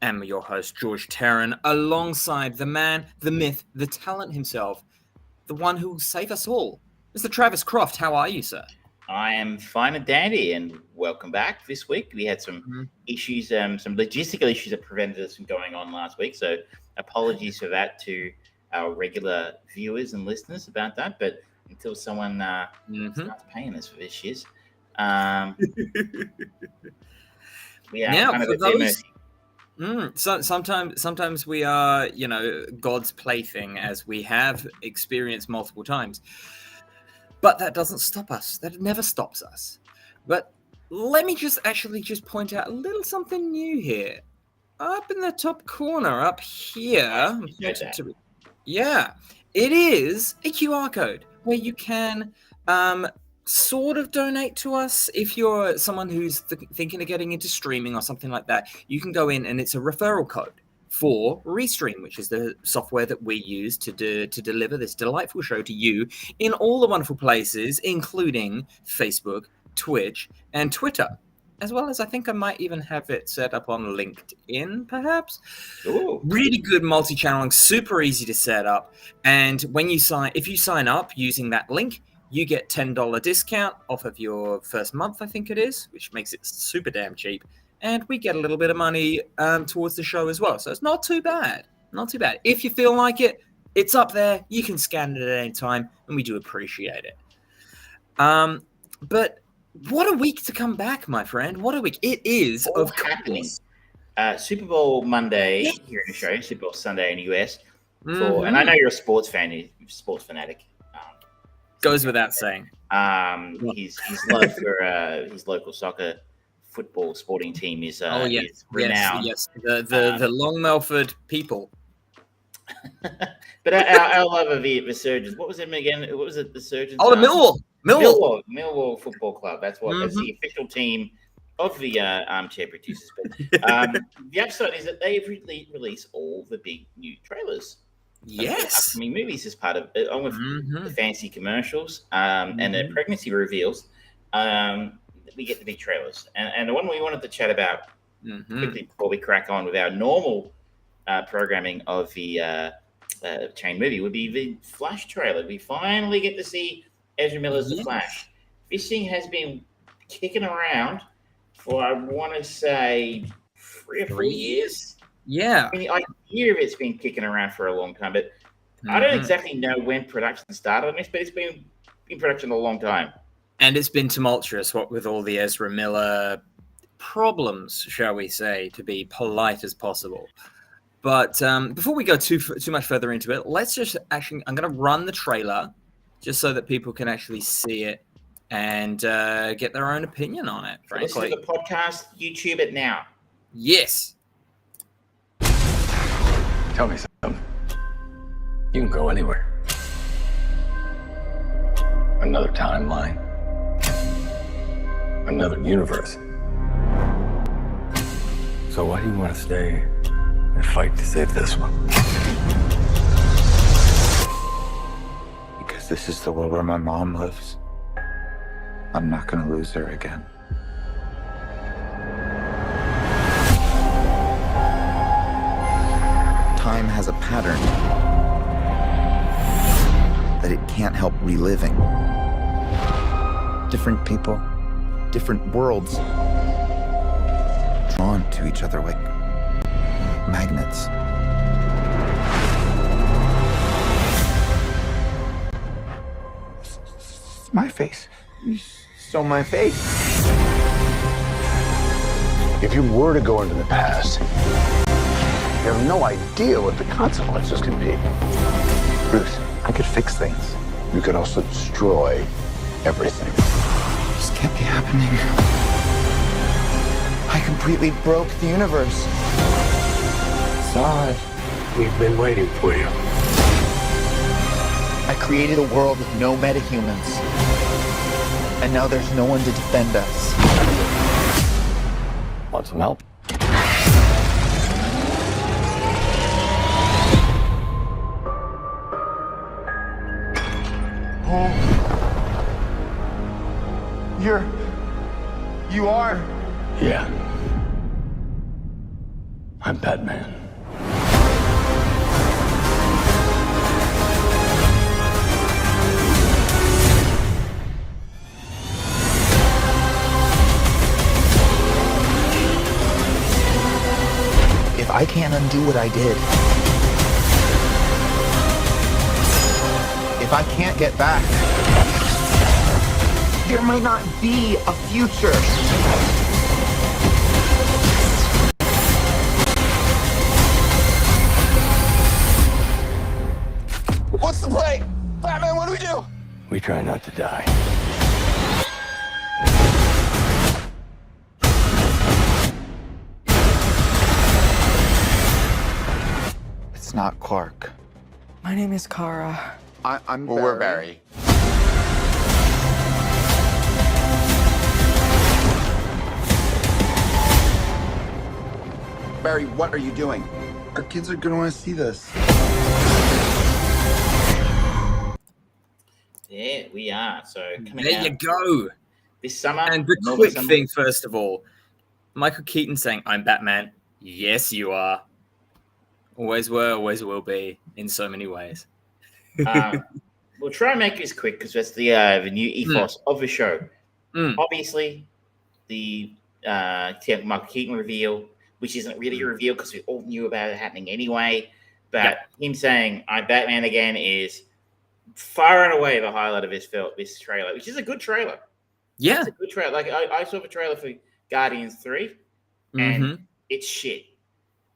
am your host, George Terran, alongside the man, the myth, the talent himself, the one who will save us all. Mr. Travis Croft, how are you, sir? I am fine and dandy, and welcome back this week. We had some issues, some logistical issues that prevented us from going on last week, so apologies for that to our regular viewers and listeners about that, but until someone starts paying us for this shit, we are kind of at their mercy. Sometimes we are, God's plaything, as we have experienced multiple times. But that doesn't stop us. That never stops us. But let me just point out a little something new here. Up in the top corner, up here. Yeah, it is a QR code where you can sort of donate to us if you're someone who's thinking of getting into streaming or something like that. You can go in and it's a referral code for Restream, which is the software that we use to deliver this delightful show to you in all the wonderful places, including Facebook, Twitch, and Twitter, as well as I think I might even have it set up on LinkedIn, perhaps. Ooh. Really good multi-channeling, super easy to set up. And if you sign up using that link, you get $10 discount off of your first month, I think it is, which makes it super damn cheap. And we get a little bit of money towards the show as well. So it's not too bad. Not too bad. If you feel like it, it's up there. You can scan it at any time, and we do appreciate it. But what a week to come back, my friend. What a week. It is, all of happening. Super Bowl Monday here in Australia, Super Bowl Sunday in the US. And I know you're a sports fan, you're a sports fanatic. Goes without saying. His love for his local soccer football sporting team is renowned. Yes. The Long Melford people. But our love of the Surgeons. What was it again? What was it? The Surgeons. Oh, the Millwall Football Club. That's that's the official team of the Armchair producers. But the upside is that they've released all the big new trailers. Yes. Upcoming movies as part of it, along with the fancy commercials and the pregnancy reveals. We get the big trailers. And the one we wanted to chat about quickly before we crack on with our normal programming of the chain movie would be the Flash trailer. We finally get to see Ezra Miller's The Flash. This thing has been kicking around for, I want to say, 3 or 4 years. Yeah. I mean, I hear it's been kicking around for a long time, but I don't exactly know when production started on this, but it's been in production a long time. And it's been tumultuous, what with all the Ezra Miller problems, shall we say, to be polite as possible. But before we go too much further into it, let's just I'm going to run the trailer just so that people can actually see it and get their own opinion on it, frankly. Listen to the podcast, YouTube it now. Yes. Tell me something. You can go anywhere. Another timeline. Another universe. So why do you want to stay and fight to save this one? Because this is the world where my mom lives. I'm not going to lose her again. Time has a pattern that it can't help reliving. Different people, different worlds, drawn to each other like magnets. It's my face. You stole my face. If you were to go into the past, you have no idea what the consequences can be. Bruce, I could fix things. You could also destroy everything. This can't be happening. I completely broke the universe. Zod, we've been waiting for you. I created a world with no metahumans. And now there's no one to defend us. Want some help? You are? Yeah. I'm Batman. If I can't undo what I did, if I can't get back, there might not be a future. What's the play? Batman, what do we do? We try not to die. It's not Clark. My name is Kara. I'm Barry. We're Barry. Barry, what are you doing? Our kids are gonna want to see this. There we are. So coming there out you go. this summer. And the quick thing, first of all, Michael Keaton saying, "I'm Batman." Yes, you are. Always were, always will be, in so many ways. We'll try and make this quick because that's the new ethos of the show. Obviously, the Michael Keaton reveal, which isn't really a reveal because we all knew about it happening anyway. But him saying "I'm Batman" again is far and away the highlight of this trailer, which is a good trailer. Yeah, it's a good trailer. Like I saw the trailer for Guardians 3, and it's shit.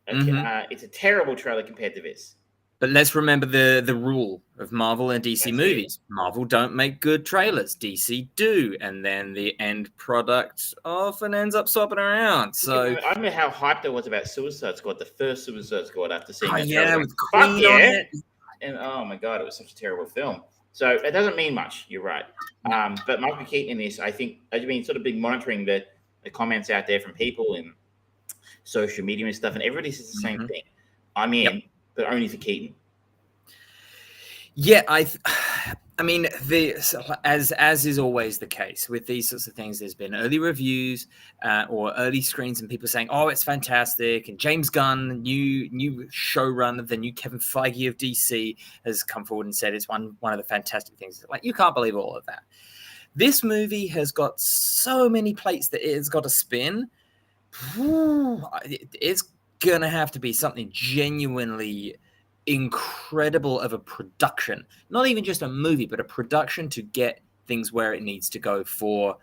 It's a terrible trailer compared to this. But let's remember the rule of Marvel and DC movies. Marvel don't make good trailers. DC do. And then the end product often ends up swapping around. So I remember how hyped I was about Suicide Squad, the first Suicide Squad, after seeing that trailer. With Queen on it. And oh my God, it was such a terrible film. So it doesn't mean much. You're right. But Michael Keaton in this, I think, I've been sort of been monitoring the comments out there from people and social media and stuff, and everybody says the same thing. I'm in, but only for Keaton. Yeah, I mean, as is always the case with these sorts of things, there's been early reviews or early screens and people saying, "Oh, it's fantastic." And James Gunn, new showrunner, the new Kevin Feige of DC, has come forward and said it's one of the fantastic things. Like, you can't believe all of that. This movie has got so many plates that it's got to spin. It's gonna have to be something genuinely incredible of a production, not even just a movie, but a production to get things where it needs to go for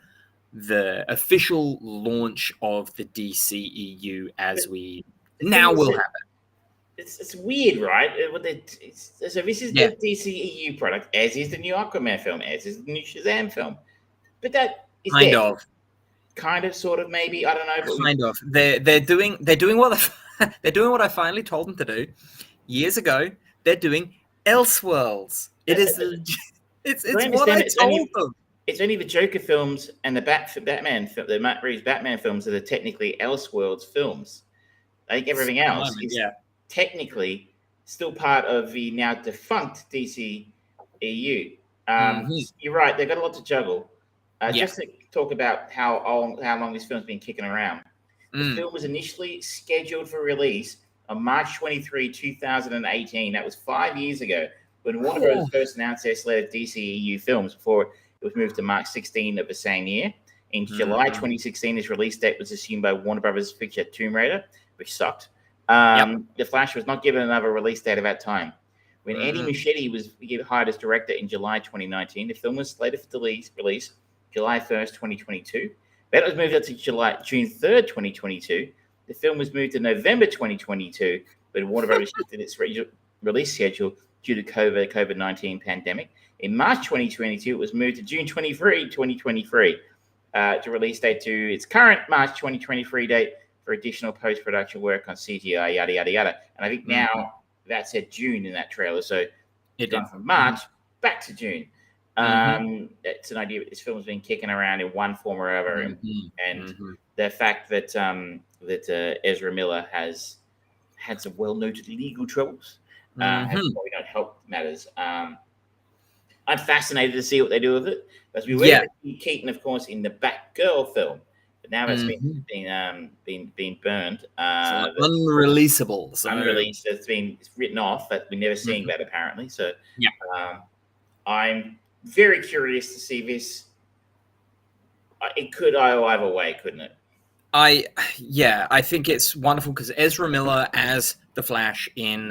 the official launch of the DCEU as we now will happen. It's weird, right? So this is the DCEU product, as is the new Aquaman film, as is the new Shazam film, but that is kind of, sort of, maybe, I don't know. But kind of. They're doing what they're doing what I finally told them to do years ago. They're doing Elseworlds. It's what I told them. It's only the Joker films and the the Matt Reeves Batman films that are technically Elseworlds films. I think everything else is technically still part of the now defunct DCEU. You're right; they've got a lot to juggle. Just to talk about how long this film's been kicking around. The film was initially scheduled for release on March 23, 2018. That was 5 years ago when Warner Bros. First announced their slate of DCEU films before it was moved to March 16 of the same year. In July 2016, this release date was assumed by Warner Bros. Picture Tomb Raider, which sucked. The Flash was not given another release date at that time. When Andy Muschietti was hired as director in July 2019, the film was slated for release July 1st, 2022. That was moved up to June 3rd, 2022. The film was moved to November 2022, but Warner Bros. Shifted its release schedule due to COVID-19 pandemic. In March 2022, it was moved to June 23, 2023, to release date to its current March 2023 date for additional post-production work on CGI, yada, yada, yada. And I think now that said June in that trailer. So it's gone from March back to June. It's an idea that this film has been kicking around in one form or other, and the fact that Ezra Miller has had some well-noted legal troubles has probably not helped matters. I'm fascinated to see what they do with it. As we wait to see Keaton, of course, in the Batgirl film, But now it's been burned. Unreleasable. So unreleased. It's been written off, but we're never seeing that apparently. So I'm very curious to see this. It could go either way, couldn't it? I think it's wonderful because Ezra Miller as the Flash in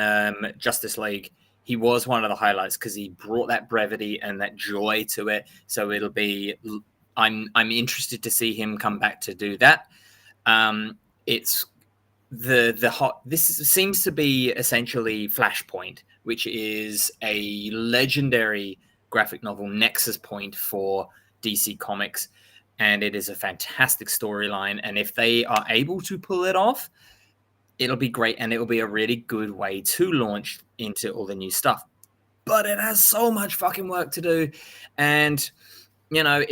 Justice League, he was one of the highlights because he brought that brevity and that joy to it. So it'll be, I'm interested to see him come back to do that. It's this seems to be essentially Flashpoint, which is a legendary graphic novel nexus point for DC Comics. And it is a fantastic storyline. And if they are able to pull it off, it'll be great. And it'll be a really good way to launch into all the new stuff. But it has so much fucking work to do. And, you know,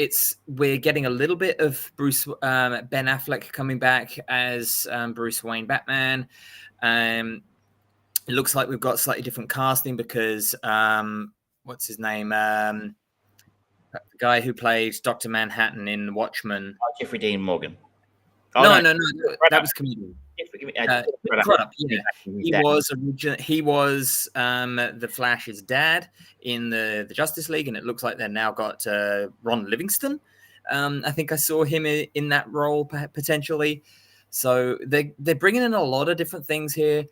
we're getting a little bit of Ben Affleck coming back as Bruce Wayne Batman. It looks like we've got slightly different casting because, what's his name? The guy who played Dr. Manhattan in Watchmen. Jeffrey Dean Morgan. No, that was comedian. Crudup, yeah. He was the Flash's dad in the Justice League, and it looks like they've now got Ron Livingston. I think I saw him in that role potentially. So they're bringing in a lot of different things here.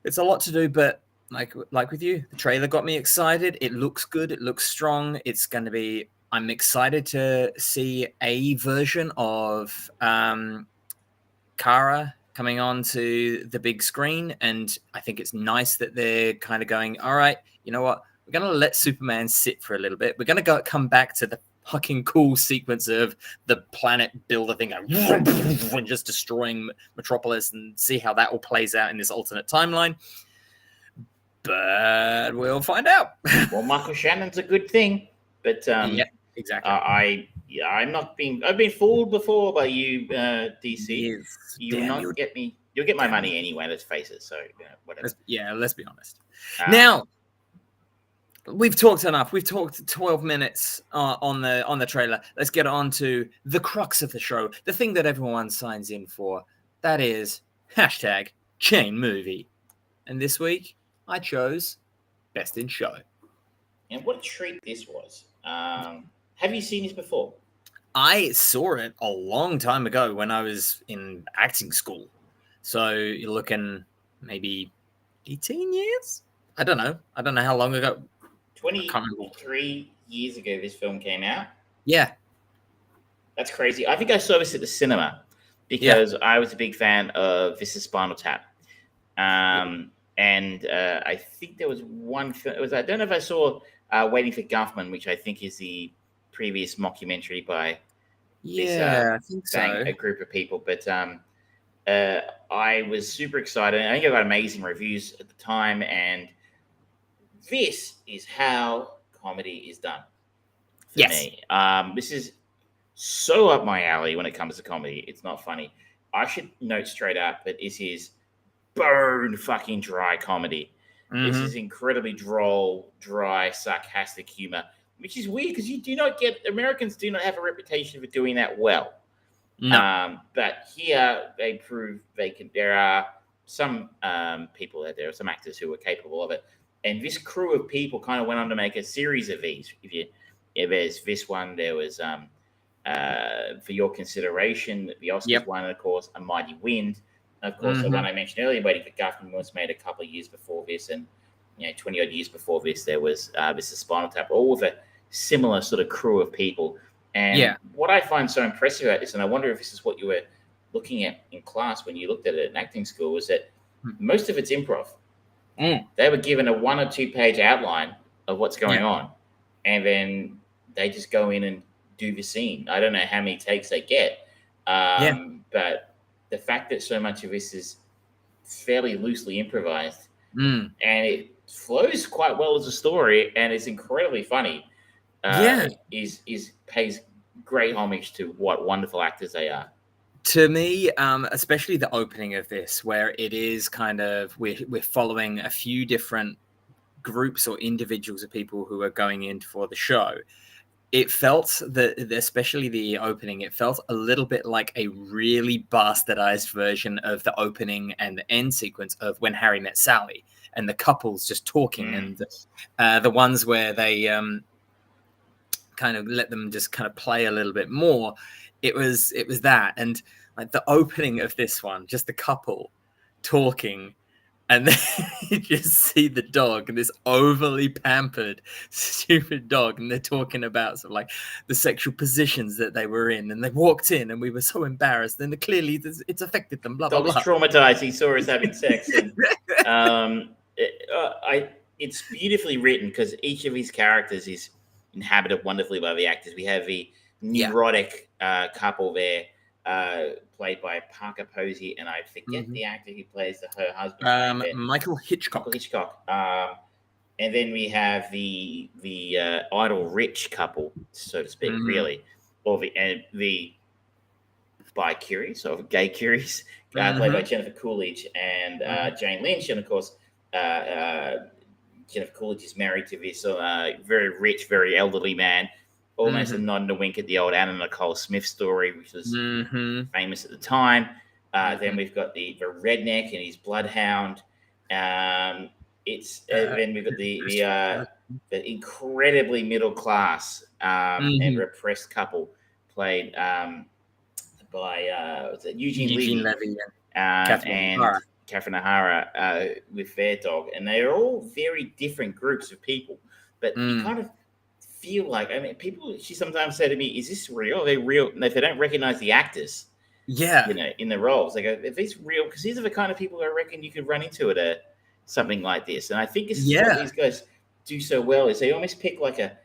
It's a lot to do, but like with you, the trailer got me excited. It looks good. It looks strong. It's going to be. I'm excited to see a version of Kara coming on to the big screen, and I think it's nice that they're kind of going, all right, you know what? We're going to let Superman sit for a little bit. We're going to come back to the fucking cool sequence of the planet builder thing and just destroying Metropolis and see how that all plays out in this alternate timeline. But we'll find out. Well, Michael Shannon's a good thing, but yeah, exactly. I've been fooled before by you, DC. You will not get me. You'll get my money anyway. Let's face it. So whatever. Let's be honest. Now we've talked enough. We've talked 12 minutes on the trailer. Let's get on to the crux of the show, the thing that everyone signs in for. That is #Chain Movie, and this week I chose Best in Show. And what a treat this was. Have you seen this before? I saw it a long time ago when I was in acting school. So you're looking maybe 18 years? I don't know how long ago. 23 years ago this film came out. Yeah. That's crazy. I think I saw this at the cinema because I was a big fan of This Is Spinal Tap. And I think there was one film. I don't know if I saw Waiting for Guffman, which I think is the previous mockumentary by I think so. A group of people. But I was super excited. I think I got amazing reviews at the time. And this is how comedy is done for me. This is so up my alley when it comes to comedy. It's not funny. I should note straight up that this is bone fucking dry comedy. Mm-hmm. This is incredibly droll, dry, sarcastic humor, which is weird because Americans do not have a reputation for doing that well. No. But here they prove they can. There are some people out there, some actors who are capable of it, and this crew of people kind of went on to make a series of these. If there's this one, there was For Your Consideration, the Oscars one, and of course, A Mighty Wind. Of course, the one I mentioned earlier, Waiting for Guffman, was made a couple of years before this, and 20-odd years before this, there was This Is Spinal Tap, all with a similar sort of crew of people. And what I find so impressive about this, and I wonder if this is what you were looking at in class when you looked at it in acting school, was that most of it's improv. They were given a 1 or 2 page outline of what's going on, and then they just go in and do the scene. I don't know how many takes they get, but the fact that so much of this is fairly loosely improvised and it flows quite well as a story and is incredibly funny pays great homage to what wonderful actors they are. To me, especially the opening of this, where it is kind of we're following a few different groups or individuals of people who are going in for the show. it felt that, especially the opening, it felt a little bit like a really bastardized version of the opening and the end sequence of When Harry Met Sally, and the couples just talking, and the ones where they kind of let them just kind of play a little bit more. It was that, and like the opening of this one, just the couple talking. And then you just see the dog, this overly pampered, stupid dog, and they're talking about sort of like the sexual positions that they were in. And they walked in, and we were so embarrassed. And clearly, it's affected them. Blah blah blah. Dog was traumatized. He saw us having sex. And, it's beautifully written because each of his characters is inhabited wonderfully by the actors. We have the neurotic couple there. Played by Parker Posey, and I forget the actor who plays her husband. Michael Hitchcock. And then we have the idle rich couple, so to speak, really, or the bi-curious or gay curious, played by Jennifer Coolidge and Jane Lynch, and of course, Jennifer Coolidge is married to this very rich, very elderly man. Almost a nod and a wink at the old Anna Nicole Smith story, which was famous at the time. Then we've got the redneck and his bloodhound. Then we've got the incredibly middle class and repressed couple played by Eugene Levy and Catherine O'Hara with their dog, and they are all very different groups of people, but you kind of feel like, I mean, people, she sometimes said to me, is this real? Are they real? And if they don't recognize the actors, in the roles, they go, if it's real, because these are the kind of people I reckon you could run into at something like this. And I think this is what these guys do so well, is they almost pick like a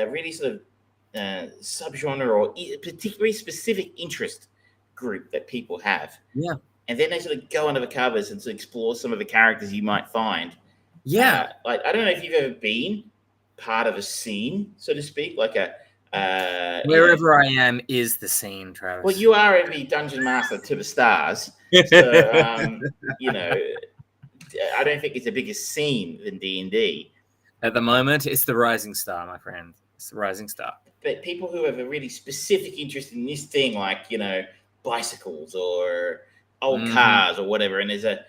really sort of subgenre or particularly specific interest group that people have. Yeah. And then they sort of go under the covers and sort of explore some of the characters you might find. Yeah. Like, I don't know if you've ever been part of a scene, so to speak, like wherever I am is the scene, Travis. Well, you are the dungeon master to the stars, so I don't think it's a bigger scene than D&D. At the moment, it's the Rising Star, my friend. It's the Rising Star. But people who have a really specific interest in this thing, like bicycles or old cars or whatever, and there's a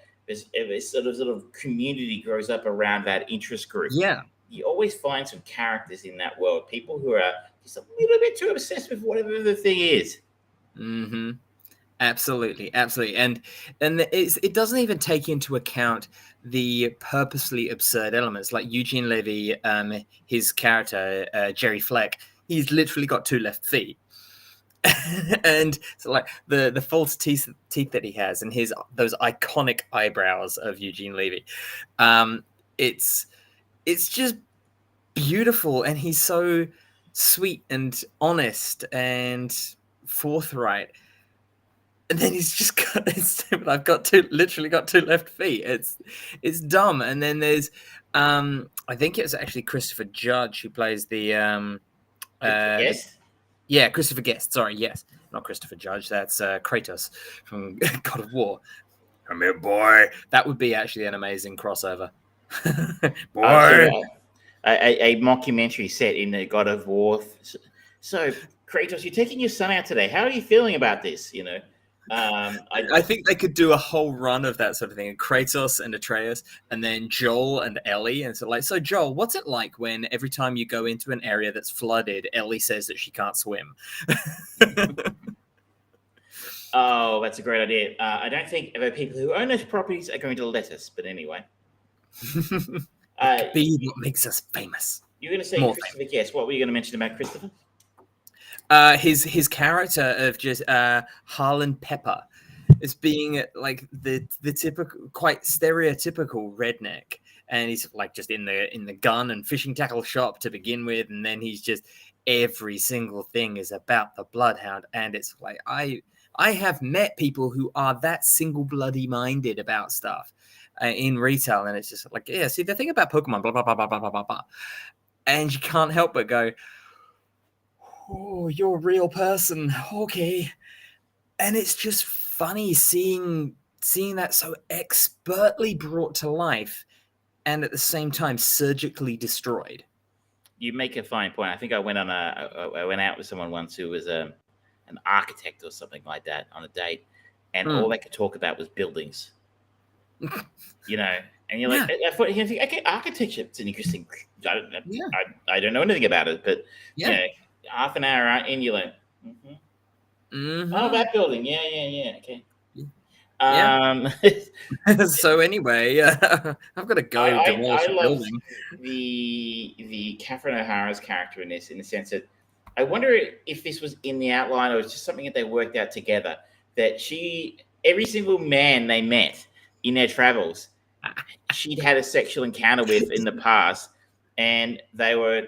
sort of community grows up around that interest group. Yeah. You always find some characters in that world, people who are just a little bit too obsessed with whatever the thing is. Mm-hmm. Absolutely. And it doesn't even take into account the purposely absurd elements, like Eugene Levy, his character, Jerry Fleck. He's literally got 2 left feet. And so like the false teeth that he has, and those iconic eyebrows of Eugene Levy. It's just beautiful, and he's so sweet and honest and forthright. And then he's just got I've literally got 2 left feet. It's dumb. And then there's I think it's actually Christopher Judge who plays the Christopher Guest. Sorry, yes, not Christopher Judge. That's Kratos from God of War. Come here, boy. That would be actually an amazing crossover. Boy. A mockumentary set in the God of War. So, Kratos, you're taking your son out today. How are you feeling about this? I think they could do a whole run of that sort of thing. Kratos and Atreus, and then Joel and Ellie. And so Joel, what's it like when every time you go into an area that's flooded, Ellie says that she can't swim? Oh, that's a great idea. I don't think the people who own those properties are going to let us, but anyway. Be what makes us famous. You're going to say more Christopher Guest. What were you going to mention about Christopher? His character of just Harlan Pepper as being like the typical, quite stereotypical redneck, and he's like just in the gun and fishing tackle shop to begin with, and then he's just every single thing is about the bloodhound, and it's like I have met people who are that single bloody minded about stuff in retail, and it's just like, yeah, see the thing about Pokemon, blah blah blah blah blah blah blah, and you can't help but go, oh, you're a real person, okay. And it's just funny seeing that so expertly brought to life and at the same time surgically destroyed. you make a fine point. I think I went out with someone once who was an architect or something like that on a date, and all they could talk about was buildings. You know, and you're like, I thought, you think, okay, architecture, it's an interesting. I don't know anything about it, but you know, half an hour in, you're like, oh, that building, yeah, okay. So anyway, I've got to go demolish the building. The Catherine O'Hara's character in this, in the sense that I wonder if this was in the outline or it's just something that they worked out together. That every single man they met in their travels, she'd had a sexual encounter with in the past, and they were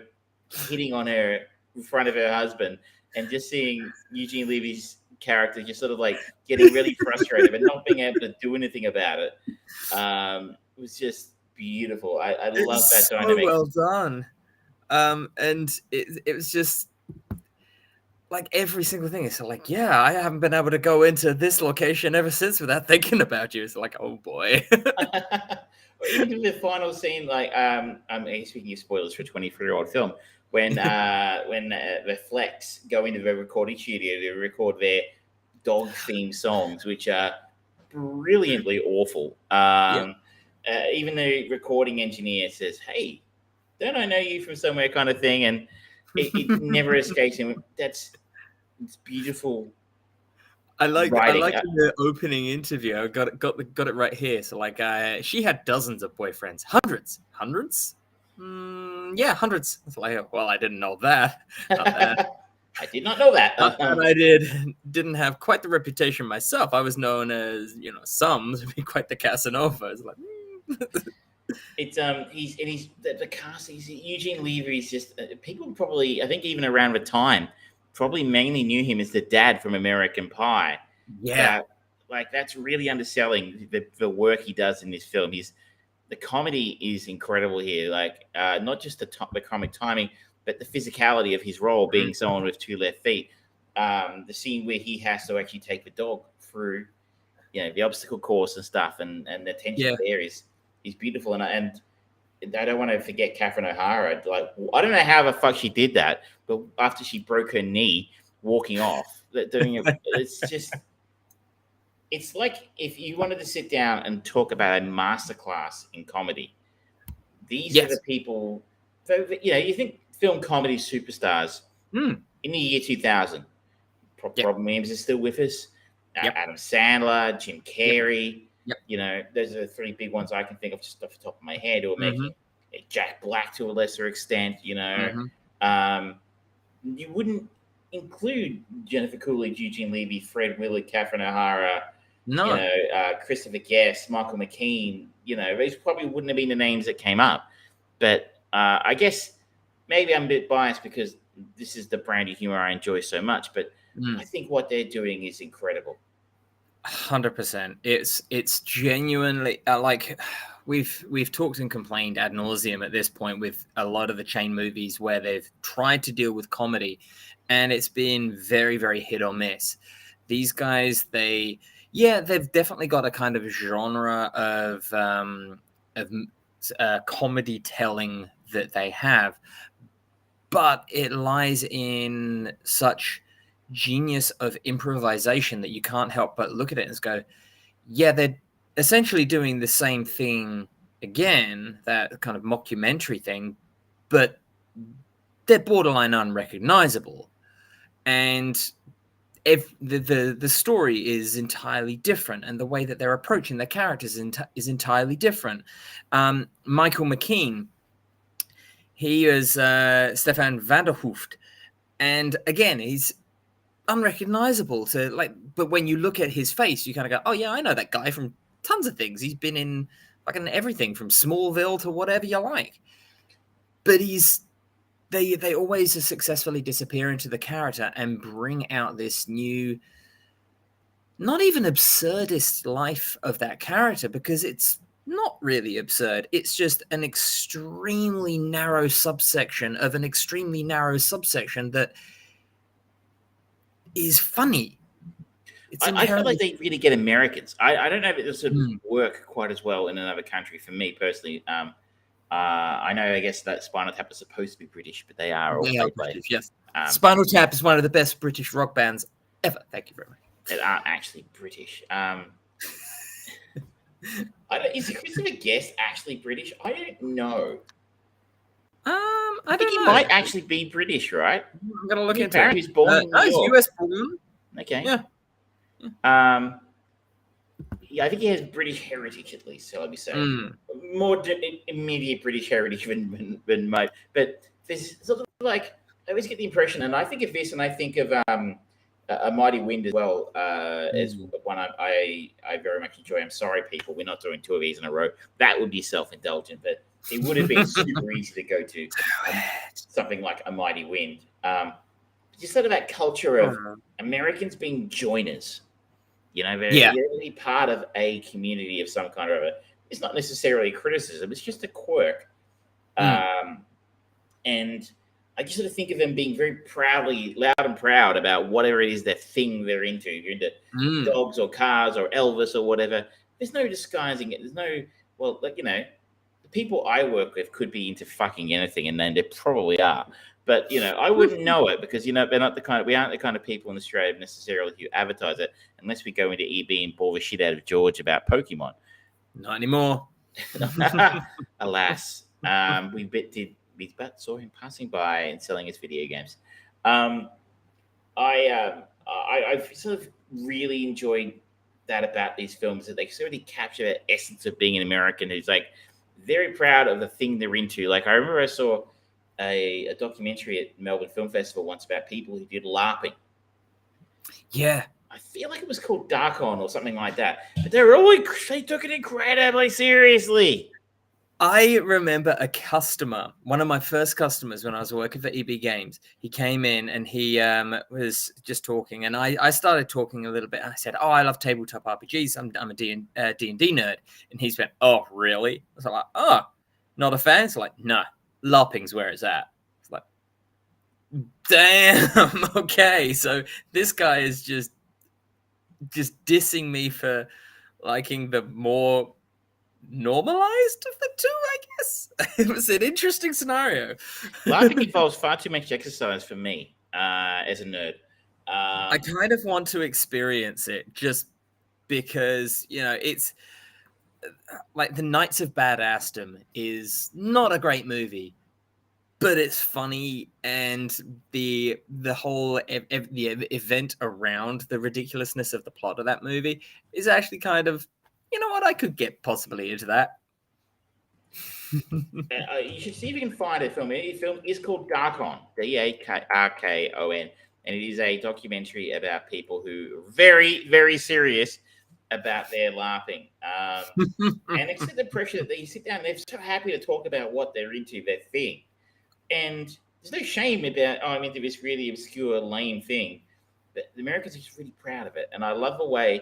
hitting on her in front of her husband, and just seeing Eugene Levy's character just sort of like getting really frustrated but not being able to do anything about it. It was just beautiful. I love that dynamic. Well done. And it was just like every single thing is like, I haven't been able to go into this location ever since without thinking about you. It's like, oh boy. Even the final scene, like I'm speaking of spoilers for a 23-year-old film, when the Flex go into the recording studio to record their dog theme songs, which are brilliantly awful. Even the recording engineer says, "Hey, don't I know you from somewhere?" kind of thing, and it never escapes him. It's beautiful. I like in the opening interview. I got it right here. So like, she had dozens of boyfriends, hundreds. Hundreds. It's like, well, I didn't know that. I did not know that. And I didn't have quite the reputation myself. I was known as, some to be quite the Casanova. It's like, it's he's the cast. Eugene Levy is just people probably, I think even around the time, probably mainly knew him as the dad from American Pie. Yeah, like that's really underselling the work he does in this film. The comedy is incredible here. Like not just the comic timing, but the physicality of his role, being someone with 2 left feet. The scene where he has to actually take the dog through, the obstacle course and stuff, and the tension there is beautiful. And I don't want to forget Catherine O'Hara. Like, I don't know how the fuck she did that, but after she broke her knee walking off, doing it, it's like if you wanted to sit down and talk about a masterclass in comedy, these are the people. So, you think film comedy superstars in the year 2000. Robin Williams is still with us. Adam Sandler, Jim Carrey. Those are the 3 big ones I can think of just off the top of my head. Or maybe Jack Black to a lesser extent. You wouldn't include Jennifer Coolidge, Eugene Levy, Fred Willard, Catherine O'Hara. No. Christopher Guest, Michael McKean. These probably wouldn't have been the names that came up. But I guess maybe I'm a bit biased because this is the brand of humor I enjoy so much. But I think what they're doing is incredible. 100%. It's genuinely like we've talked and complained ad nauseum at this point with a lot of the chain movies where they've tried to deal with comedy, and it's been very, very hit or miss. These guys, they've definitely got a kind of genre of comedy telling that they have, but it lies in such genius of improvisation that you can't help but look at it and go, they're essentially doing the same thing again, that kind of mockumentary thing, but they're borderline unrecognizable. And if the story is entirely different, and the way that they're approaching their characters is entirely different. Michael McKean, he is Stefan van der Hooft, and again, he's unrecognizable but when you look at his face, you kind of go, oh yeah, I know that guy from tons of things. He's been in fucking everything from Smallville to whatever you like. But they always successfully disappear into the character and bring out this new, not even absurdist life of that character, because it's not really absurd. It's just an extremely narrow subsection of an extremely narrow subsection that is funny. I feel like they really get Americans. I don't know if this would work quite as well in another country. For me personally, I know, I guess that Spinal Tap is supposed to be British, but they are all British, yes. Spinal Tap is one of the best British rock bands ever. Thank you very much. That aren't actually British. Is Christopher Guest actually British? I don't know. I think he might actually be British, right? I'm gonna look into it. He was born in New York. He's US born. Okay. Yeah. Yeah, I think he has British heritage at least. So let me say more immediate British heritage than most. But there's sort of like I always get the impression, and I think of this, and I think of A Mighty Wind as well as one I very much enjoy. I'm sorry, people, we're not doing 2 of these in a row. That would be self-indulgent, but it would have been super easy to go to something like A Mighty Wind. Just sort of that culture of Americans being joiners. You know, they're really part of a community of some kind or other. It's not necessarily a criticism; it's just a quirk. And I just sort of think of them being very loud and proud about whatever it is, that thing they're into. If you're into dogs or cars or Elvis or whatever, there's no disguising it. There's no, well, like, you know, the people I work with could be into fucking anything, and then they probably are. But, you know, I wouldn't know it because, you know, we aren't the kind of people in Australia necessarily who advertise it unless we go into EB and bore the shit out of George about Pokemon. Not anymore. Alas. We saw him passing by and selling his video games. I sort of really enjoyed that about these films, that they sort of capture the essence of being an American who's like very proud of the thing they're into. Like I remember I saw a documentary at Melbourne Film Festival once about people who did LARPing. Yeah. I feel like it was called Dark On or something like that. But they took it incredibly seriously. I remember a customer, one of my first customers when I was working for EB Games. He came in and he was just talking, and I started talking a little bit. I said, "Oh, I love tabletop RPGs. I'm a D&D nerd." And he's went, "Oh, really?" I was like, "Oh, not a fan?" It's like, "No, LARPing's where it's at." It's like, damn. Okay, so this guy is just dissing me for liking the more normalized of the two, I guess. It was an interesting scenario. LARPing involves far too much exercise for me as a nerd. I kind of want to experience it just because, you know, it's like The Knights of Badassdom is not a great movie, but it's funny, and the whole the event around the ridiculousness of the plot of that movie is actually kind of, you know what, I could get possibly into that. You should see if you can find a film. The film is called Dark On, Darkon, and it is a documentary about people who are very, very serious about their LARPing. And it's the pressure that they sit down and they're so happy to talk about what they're into, their thing. And there's no shame about, oh, I'm into this really obscure, lame thing. But the Americans are just really proud of it. And I love the way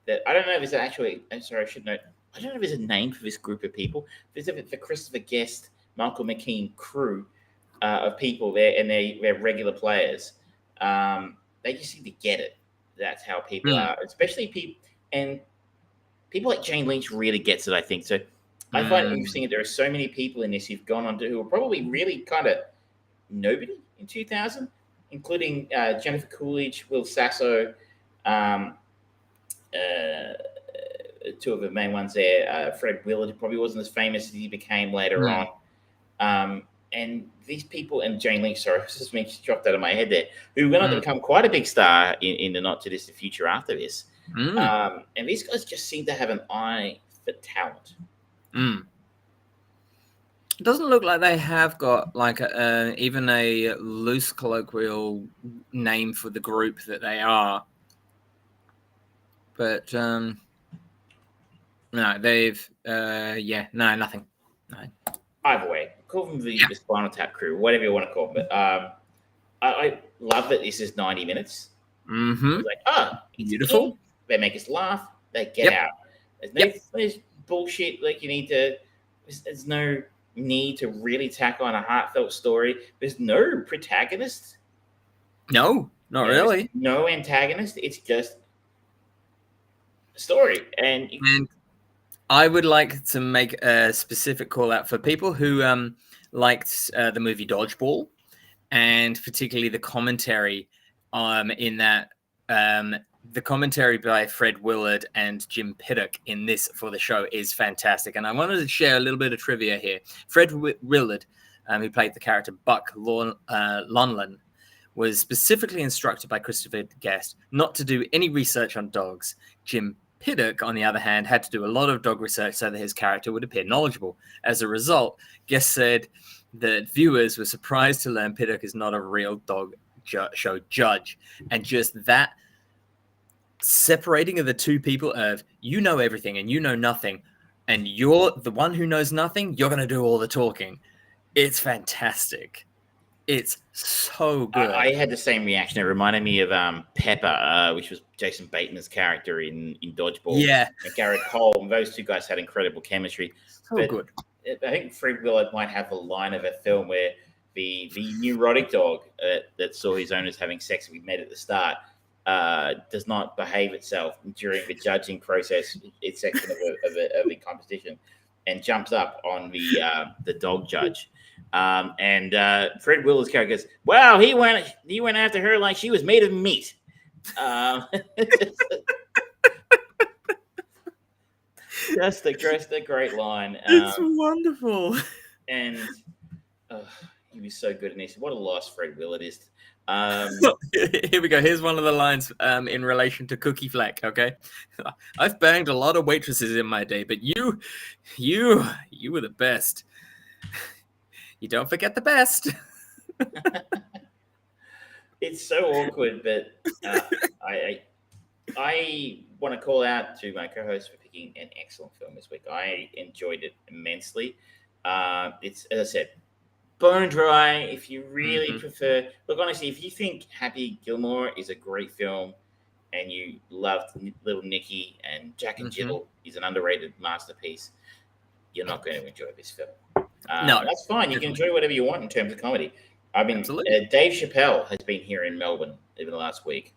that, I don't know if there's actually, I'm sorry, I should note, I don't know if there's a name for this group of people. There's the Christopher Guest, Michael McKean crew of people there, and they're regular players. They just seem to get it. That's how people are, especially people like Jane Lynch really gets it, I think. So I find it interesting that there are so many people in this who've gone on to, who are probably really kind of nobody in 2000, including Jennifer Coolidge, Will Sasso, two of the main ones there. Fred Willard probably wasn't as famous as he became later on. And these people, and Jane Lynch, sorry, just dropped out of my head there, who went on to become quite a big star in the not-too-distant future after this. And these guys just seem to have an eye for talent. It doesn't look like they have got like even a loose colloquial name for the group that they are. But no, they've nothing. No. Either way, call them the Spinal Tap crew, whatever you want to call them. But I love that this is 90 minutes. It's like, it's beautiful. In. They make us laugh. They get out. There's bullshit. Like there's no need to really tack on a heartfelt story. There's no protagonist. No, not really. No antagonist. It's just a story. And I would like to make a specific call out for people who liked the movie Dodgeball, and particularly the commentary in that. The commentary by Fred Willard and Jim Piddock in this for the show is fantastic. And I wanted to share a little bit of trivia here. Fred Willard, who played the character Buck Lonlin, was specifically instructed by Christopher Guest not to do any research on dogs. Jim Piddock, on the other hand, had to do a lot of dog research so that his character would appear knowledgeable. As a result, Guest said that viewers were surprised to learn Piddock is not a real dog show judge. And just that separating of the two people of you know everything and you know nothing, and you're the one who knows nothing, you're going to do all the talking. It's fantastic. It's so good. I had the same reaction. It reminded me of Pepper, which was Jason Bateman's character in Dodgeball. Yeah. And Garrett Cole. Those two guys had incredible chemistry. So good. I think Fred Willard might have a line of a film where the neurotic dog that saw his owners having sex we met at the start does not behave itself during the judging process, its section of a competition, and jumps up on the dog judge. And Fred Willard's character goes, "Wow, he went after her like she was made of meat." Just a great line. It's wonderful. And he was so good in this. What a loss Fred Willard is. Here we go. Here's one of the lines in relation to Cookie Fleck. Okay, I've banged a lot of waitresses in my day, but you were the best. You don't forget the best. It's so awkward, but I want to call out to my co-host for picking an excellent film this week. I enjoyed it immensely. It's, as I said, bone dry. If you really prefer, look, honestly, if you think Happy Gilmore is a great film and you loved Little Nicky and Jack and Jill is an underrated masterpiece, you're not going to enjoy this film. No, that's fine. You can enjoy whatever you want in terms of comedy. I mean, Dave Chappelle has been here in Melbourne over the last week.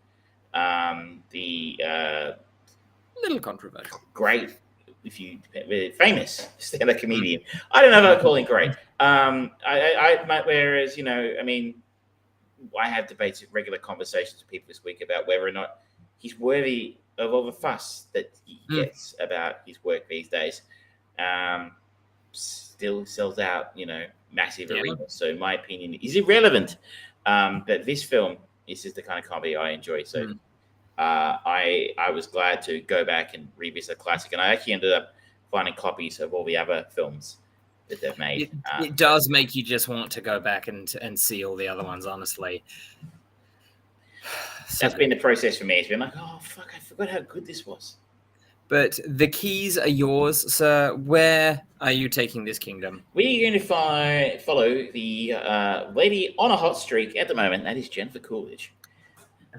Little controversial. Great, famous stand-up comedian. I don't know if I'd call him great. Whereas, I mean, I have debates, regular conversations with people this week about whether or not he's worthy of all the fuss that he gets about his work these days. Still sells out, massive arenas. So in my opinion, is irrelevant. But this film is just the kind of comedy I enjoy. So I was glad to go back and revisit a classic. And I actually ended up finding copies of all the other films that they've made. It does make you just want to go back and see all the other ones, honestly. That's been the process for me. It's been like, oh, fuck, I forgot how good this was. But the keys are yours, sir. Where are you taking this kingdom? We are going to follow the lady on a hot streak at the moment. That is Jennifer Coolidge.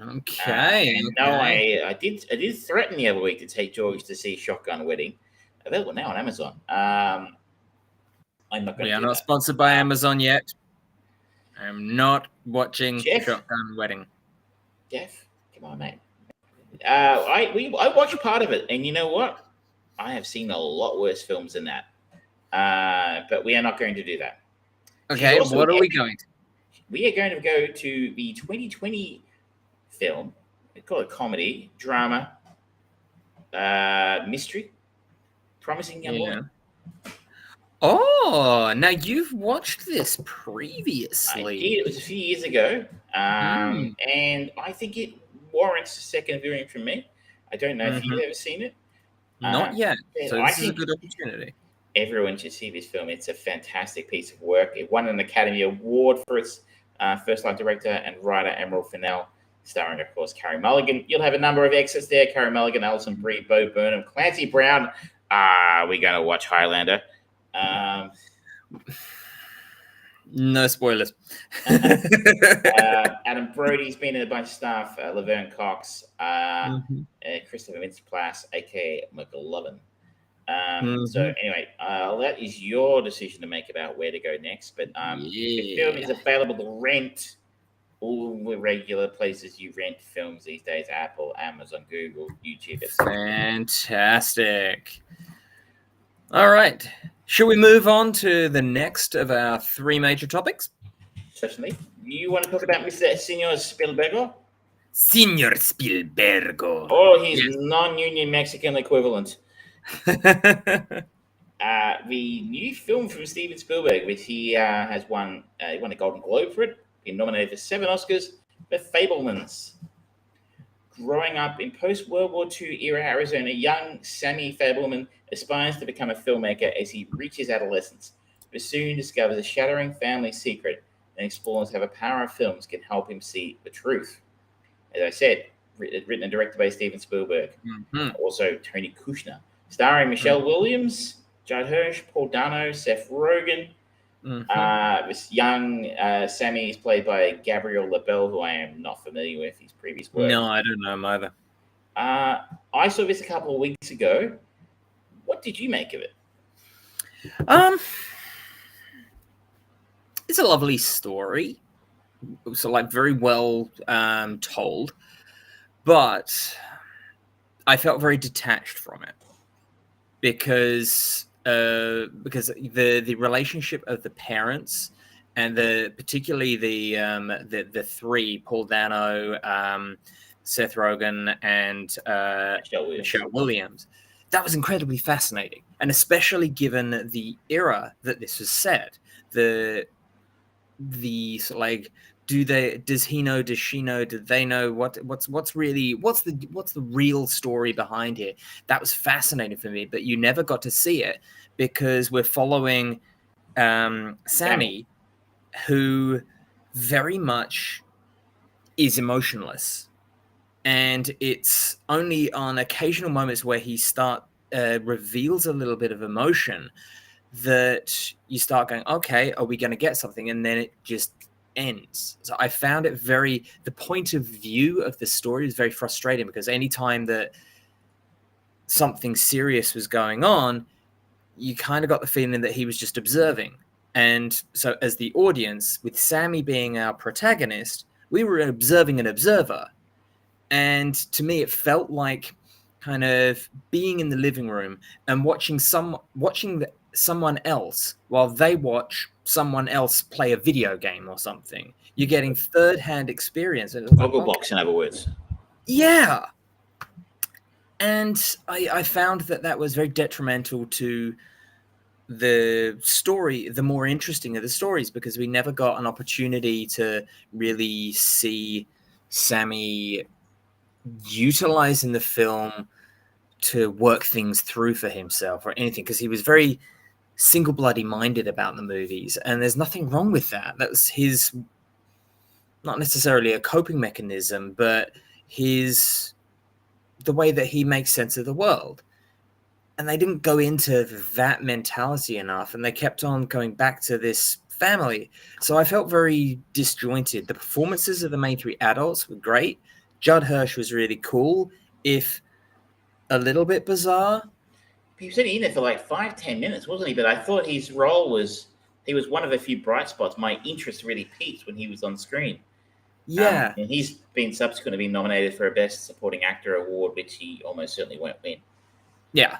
Okay. I did threaten the other week to take George to see Shotgun Wedding. Available now on Amazon. I'm not going to. We are not sponsored by Amazon yet. I'm not watching Shotgun Wedding. Jeff, come on, mate. I watched part of it, and you know what? I have seen a lot worse films than that. But we are not going to do that. Okay, what are we going to? We are going to go to the 2020 film. We call it comedy, drama, mystery, Promising Young Woman. Oh, now you've watched this previously. I did. It was a few years ago, and I think it warrants a second viewing from me. I don't know if you've ever seen it. Not yet. So this is a good opportunity. Everyone should see this film. It's a fantastic piece of work. It won an Academy Award for its first-time director and writer, Emerald Fennell, starring, of course, Carey Mulligan. You'll have a number of extras there. Carey Mulligan, Alison Brie, Bo Burnham, Clancy Brown. We're going to watch Highlander. No spoilers. Adam Brody's been in a bunch of stuff. Laverne Cox, Christopher Mintz-Plasse, aka McLovin. So anyway, that is your decision to make about where to go next. But the film is available to rent all the regular places you rent films these days: Apple, Amazon, Google, YouTube, etc. Fantastic. All right. Should we move on to the next of our three major topics? Certainly. You want to talk about Mr. Senor Spielberg? Senor Spielberg. Or his non-union Mexican equivalent. The new film from Steven Spielberg, which he has won a Golden Globe for it, been nominated for 7 Oscars, The Fabelmans. Growing up in post-World War II era Arizona, young Sammy Fabelman aspires to become a filmmaker as he reaches adolescence, but soon discovers a shattering family secret and explores how the power of films can help him see the truth. As I said, written and directed by Steven Spielberg. Also Tony Kushner. Starring Michelle Williams, Judd Hirsch, Paul Dano, Seth Rogen. This young Sammy is played by Gabriel LaBelle, who I am not familiar with his previous work. No, I don't know him either. I saw this a couple of weeks ago. What did you make of it? It's a lovely story. So, like, very well told, but I felt very detached from it because the relationship of the parents and particularly the three, Paul Dano, Seth Rogen, and Michelle Williams, that was incredibly fascinating, and especially given the era that this was set. The like, does he know, does she know, do they know what's the real story behind here? That was fascinating for me, but you never got to see it because we're following Sammy, who very much is emotionless, and it's only on occasional moments where he reveals a little bit of emotion that you start going, okay, are we going to get something? And then it just ends. So I found it the point of view of the story is very frustrating because anytime that something serious was going on, you kind of got the feeling that he was just observing. And so as the audience, with Sammy being our protagonist, we were observing an observer. And to me, it felt like kind of being in the living room and watching someone else while they watch someone else play a video game or something. You're getting third-hand experience. Gogglebox, in other words. Yeah. And I found that was very detrimental to the story, the more interesting of the stories, because we never got an opportunity to really see Sammy utilizing the film to work things through for himself or anything, because he was very single bloody minded about the movies, and there's nothing wrong with that. That's his, not necessarily a coping mechanism, but the way that he makes sense of the world. And they didn't go into that mentality enough, and they kept on going back to this family. So I felt very disjointed. The performances of the main three adults were great. Judd Hirsch was really cool, if a little bit bizarre. He was only in there for like 5-10 minutes, wasn't he? But I thought his role he was one of the few bright spots. My interest really peaked when he was on screen. Yeah. And he's been subsequently been nominated for a Best Supporting Actor award, which he almost certainly won't win. Yeah.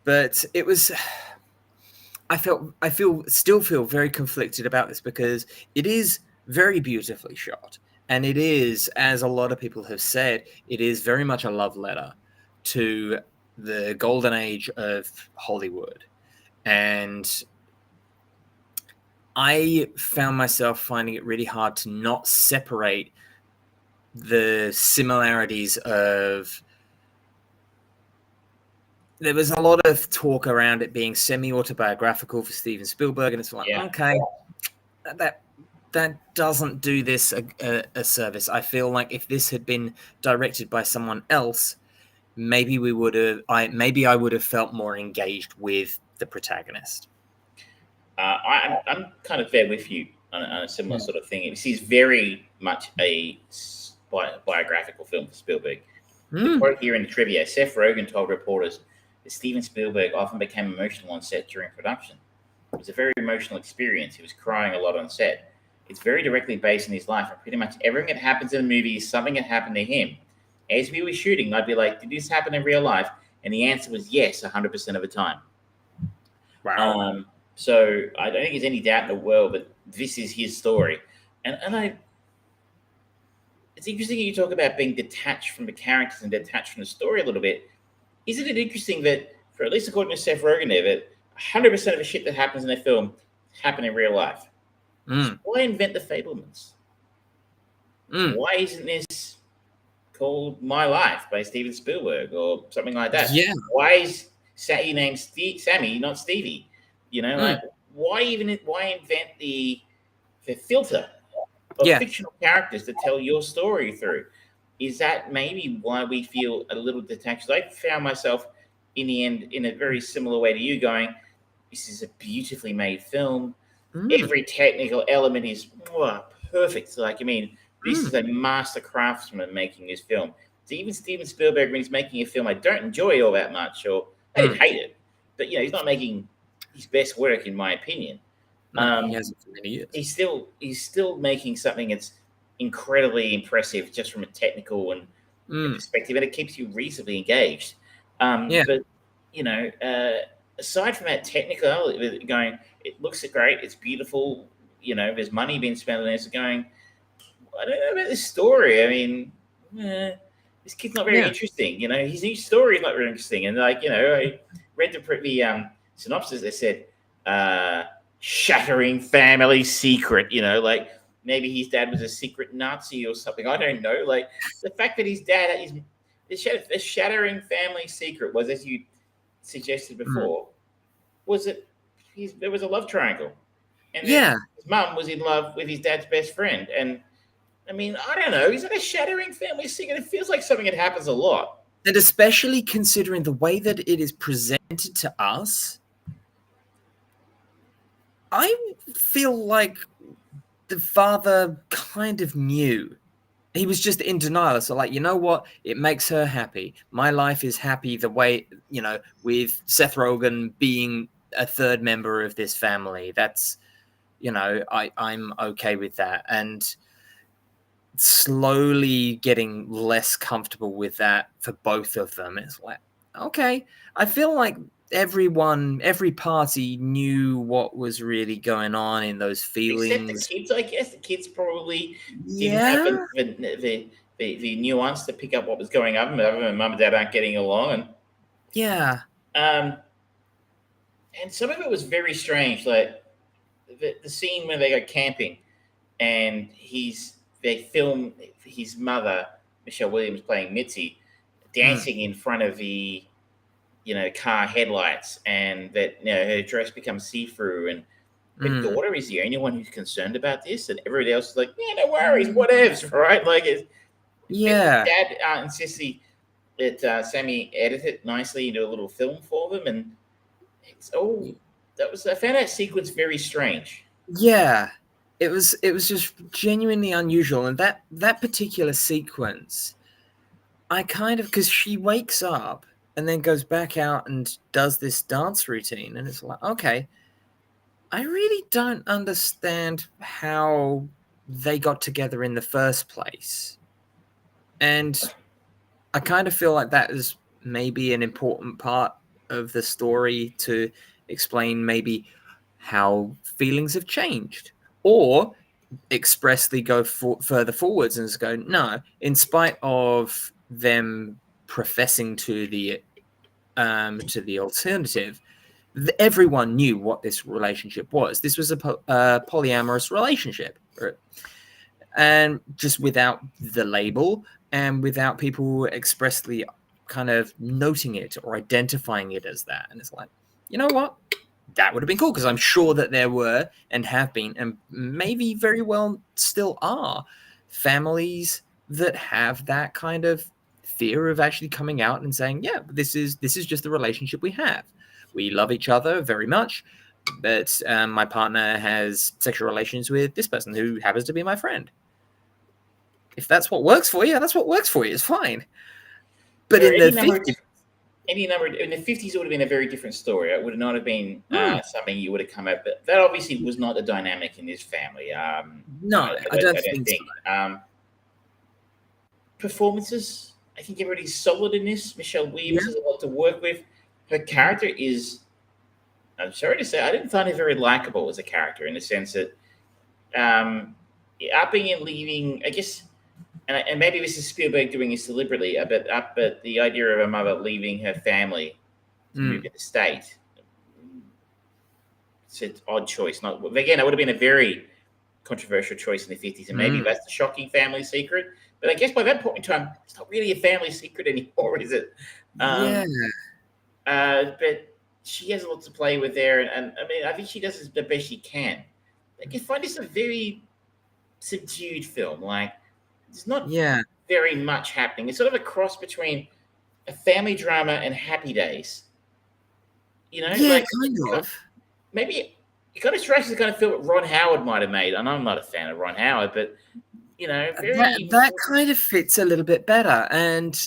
But it was, still feel very conflicted about this because it is very beautifully shot. And it is, as a lot of people have said, it is very much a love letter to the golden age of Hollywood. And I found myself finding it really hard to not separate the similarities of... There was a lot of talk around it being semi-autobiographical for Steven Spielberg, and it's like, okay, that doesn't do this a service. I feel like if this had been directed by someone else, maybe I would have felt more engaged with the protagonist. I'm kind of there with you on a similar sort of thing. This is very much a biographical film for Spielberg. The quote here in the trivia: Seth Rogen told reporters that Steven Spielberg often became emotional on set during production. It was a very emotional experience. He was crying a lot on set. It's very directly based on his life, and pretty much everything that happens in the movie is something that happened to him. As we were shooting, I'd be like, did this happen in real life? And the answer was yes, 100% of the time. Wow. So I don't think there's any doubt in the world that this is his story. And it's interesting you talk about being detached from the characters and detached from the story a little bit. Isn't it interesting that, for at least according to Seth Rogen there, that 100% of the shit that happens in the film happen in real life? So why invent the Fablemans? Why isn't this called My Life by Steven Spielberg or something like that? Yeah. Why is he named Sammy, not Stevie? Like why invent the filter of fictional characters to tell your story through? Is that maybe why we feel a little detached? I found myself in the end in a very similar way to you, going, this is a beautifully made film. Every technical element is perfect. This is a master craftsman making this film. So even Steven Spielberg, when he's making a film I don't enjoy all that much, or I didn't hate it, but he's not making his best work in my opinion. He hasn't for many years. He's still making something that's incredibly impressive just from a technical and perspective, and it keeps you reasonably engaged. But aside from that technical, going, it looks great, it's beautiful. There's money being spent on this. Going, I don't know about this story. I mean, this kid's not very interesting. His story is not very interesting. And I read the synopsis. They said, shattering family secret. Maybe his dad was a secret Nazi or something. I don't know. Like the fact that his dad is the shattering family secret was, as you suggested before, was it? There was a love triangle, and his mum was in love with his dad's best friend, and. I mean, I don't know. Is that a shattering family secret? It feels like something that happens a lot. And especially considering the way that it is presented to us, I feel like the father kind of knew. He was just in denial. So like, you know what? It makes her happy. My life is happy the way, with Seth Rogen being a third member of this family. That's, I'm okay with that. And slowly getting less comfortable with that for both of them. It's like, okay, I feel like every party knew what was really going on in those feelings. Except the kids, I guess. The kids probably didn't have the nuance to pick up what was going on. Mum and dad aren't getting along. And some of it was very strange. Like the scene when they go camping and they film his mother, Michelle Williams, playing Mitzi, dancing in front of the, car headlights, and that her dress becomes see-through, and her daughter is the only one who's concerned about this, and everybody else is like, no worries, whatevs, right? Like, Dad insists that Sammy edit it nicely into a little film for them, and I found that sequence very strange. Yeah. It was just genuinely unusual, and that particular sequence, I kind of, because she wakes up and then goes back out and does this dance routine, and it's like, okay, I really don't understand how they got together in the first place, and I kind of feel like that is maybe an important part of the story to explain maybe how feelings have changed. Or expressly go further forwards and just go, no, in spite of them professing to the alternative, everyone knew what this relationship was. This was a polyamorous relationship, and just without the label and without people expressly kind of noting it or identifying it as that. And it's like, you know what? That would have been cool, because I'm sure that there were and have been, and maybe very well still are, families that have that kind of fear of actually coming out and saying, yeah, this is just the relationship we have. We love each other very much, but my partner has sexual relations with this person who happens to be my friend. If that's what works for you, that's what works for you. It's fine. But in the 50s, in the 50s, it would have been a very different story. It would not have been something you would have come up. But that obviously was not the dynamic in this family. No, I don't think so. Performances, I think everybody's solid in this. Michelle Williams has a lot to work with. Her character is I'm sorry to say, I didn't find him very likable as a character in the sense that upping and leaving, I guess, and maybe this is Spielberg doing this deliberately, but the idea of a mother leaving her family to move interstate, it's an odd choice. Not again, it would have been a very controversial choice in the 50s, and maybe that's the shocking family secret. But I guess by that point in time, it's not really a family secret anymore, is it? But she has a lot to play with there, and I mean, I think she does the best she can. I can find this a very subdued film. Like, there's not very much happening. It's sort of a cross between a family drama and Happy Days. You know, kind of. Maybe it kind of strikes the kind of film that Ron Howard might have made. And I'm not a fan of Ron Howard, but you know, that kind of fits a little bit better. And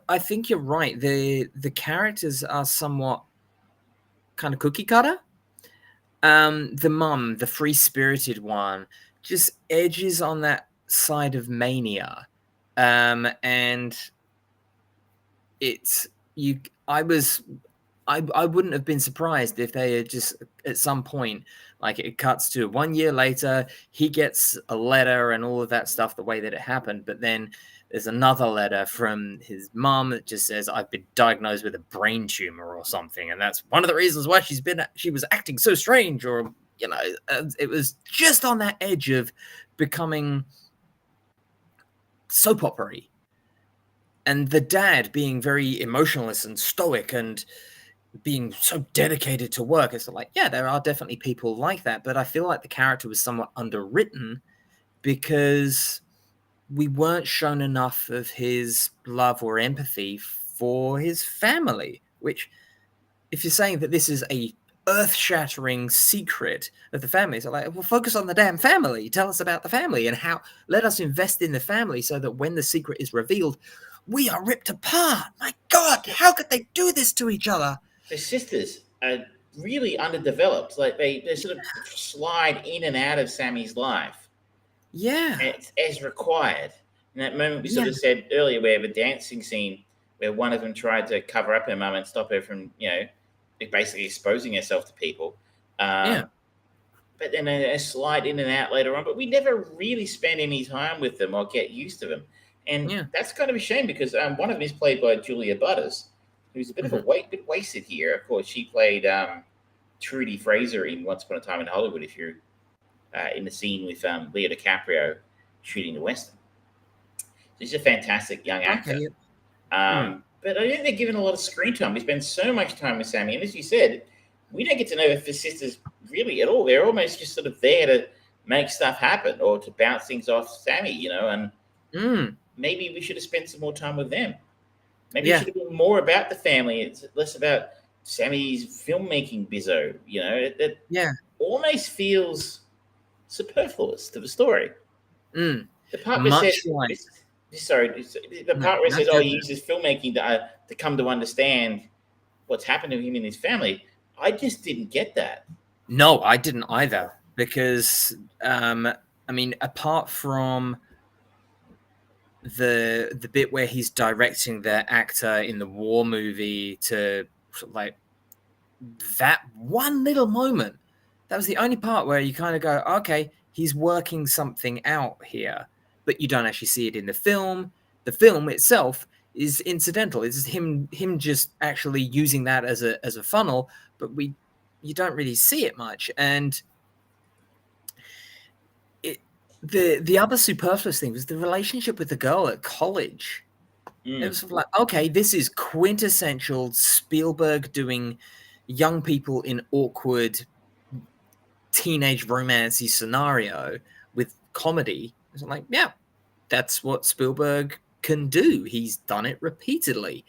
I think you're right. The characters are somewhat kind of cookie cutter. The mum, the free-spirited one, just edges on that side of mania. And it's I wouldn't have been surprised if they had just at some point, like it cuts to 1 year later, he gets a letter and all of that stuff the way that it happened. But then there's another letter from his mom that just says, I've been diagnosed with a brain tumor or something. And that's one of the reasons why she was acting so strange, or, you know, it was just on that edge of becoming soap opera-y. And the dad being very emotionless and stoic and being so dedicated to work. It's like, yeah, there are definitely people like that, but I feel like the character was somewhat underwritten because we weren't shown enough of his love or empathy for his family, which, if you're saying that this is a earth-shattering secret of the family, it's like, well, focus on the damn family. Tell us about the family and let us invest in the family so that when the secret is revealed, we are ripped apart. My God, how could they do this to each other? The sisters are really underdeveloped. Like they sort of slide in and out of Sammy's life. Yeah. As required. In that moment we sort of said earlier, we have a dancing scene where one of them tried to cover up her mum and stop her from, you know, basically exposing herself to people. But then they slide in and out later on. But we never really spend any time with them or get used to them. And that's kind of a shame because one of them is played by Julia Butters, who's a bit of a bit wasted here. Of course, she played Trudy Fraser in Once Upon a Time in Hollywood, if you're in the scene with Leo DiCaprio shooting the Western. So she's a fantastic young actor. But I think they're given a lot of screen time. We spend so much time with Sammy. And as you said, we don't get to know the sisters really at all. They're almost just sort of there to make stuff happen or to bounce things off Sammy, you know, and maybe we should have spent some more time with them. Maybe it should have been more about the family. It's less about Sammy's filmmaking bizzo, you know. It almost feels superfluous to the story. The part where says, he uses filmmaking to come to understand what's happened to him and his family. I just didn't get that. No, I didn't either. Because, I mean, apart from the bit where he's directing the actor in the war movie to like that one little moment, that was the only part where you kind of go, okay, he's working something out here, but you don't actually see it in the film. The film itself is incidental. It's him just actually using that as a funnel, but you don't really see it much. And the other superfluous thing was the relationship with the girl at college. It was like, okay, this is quintessential Spielberg doing young people in awkward teenage romance-y scenario with comedy. It's like, yeah, that's what Spielberg can do. He's done it repeatedly.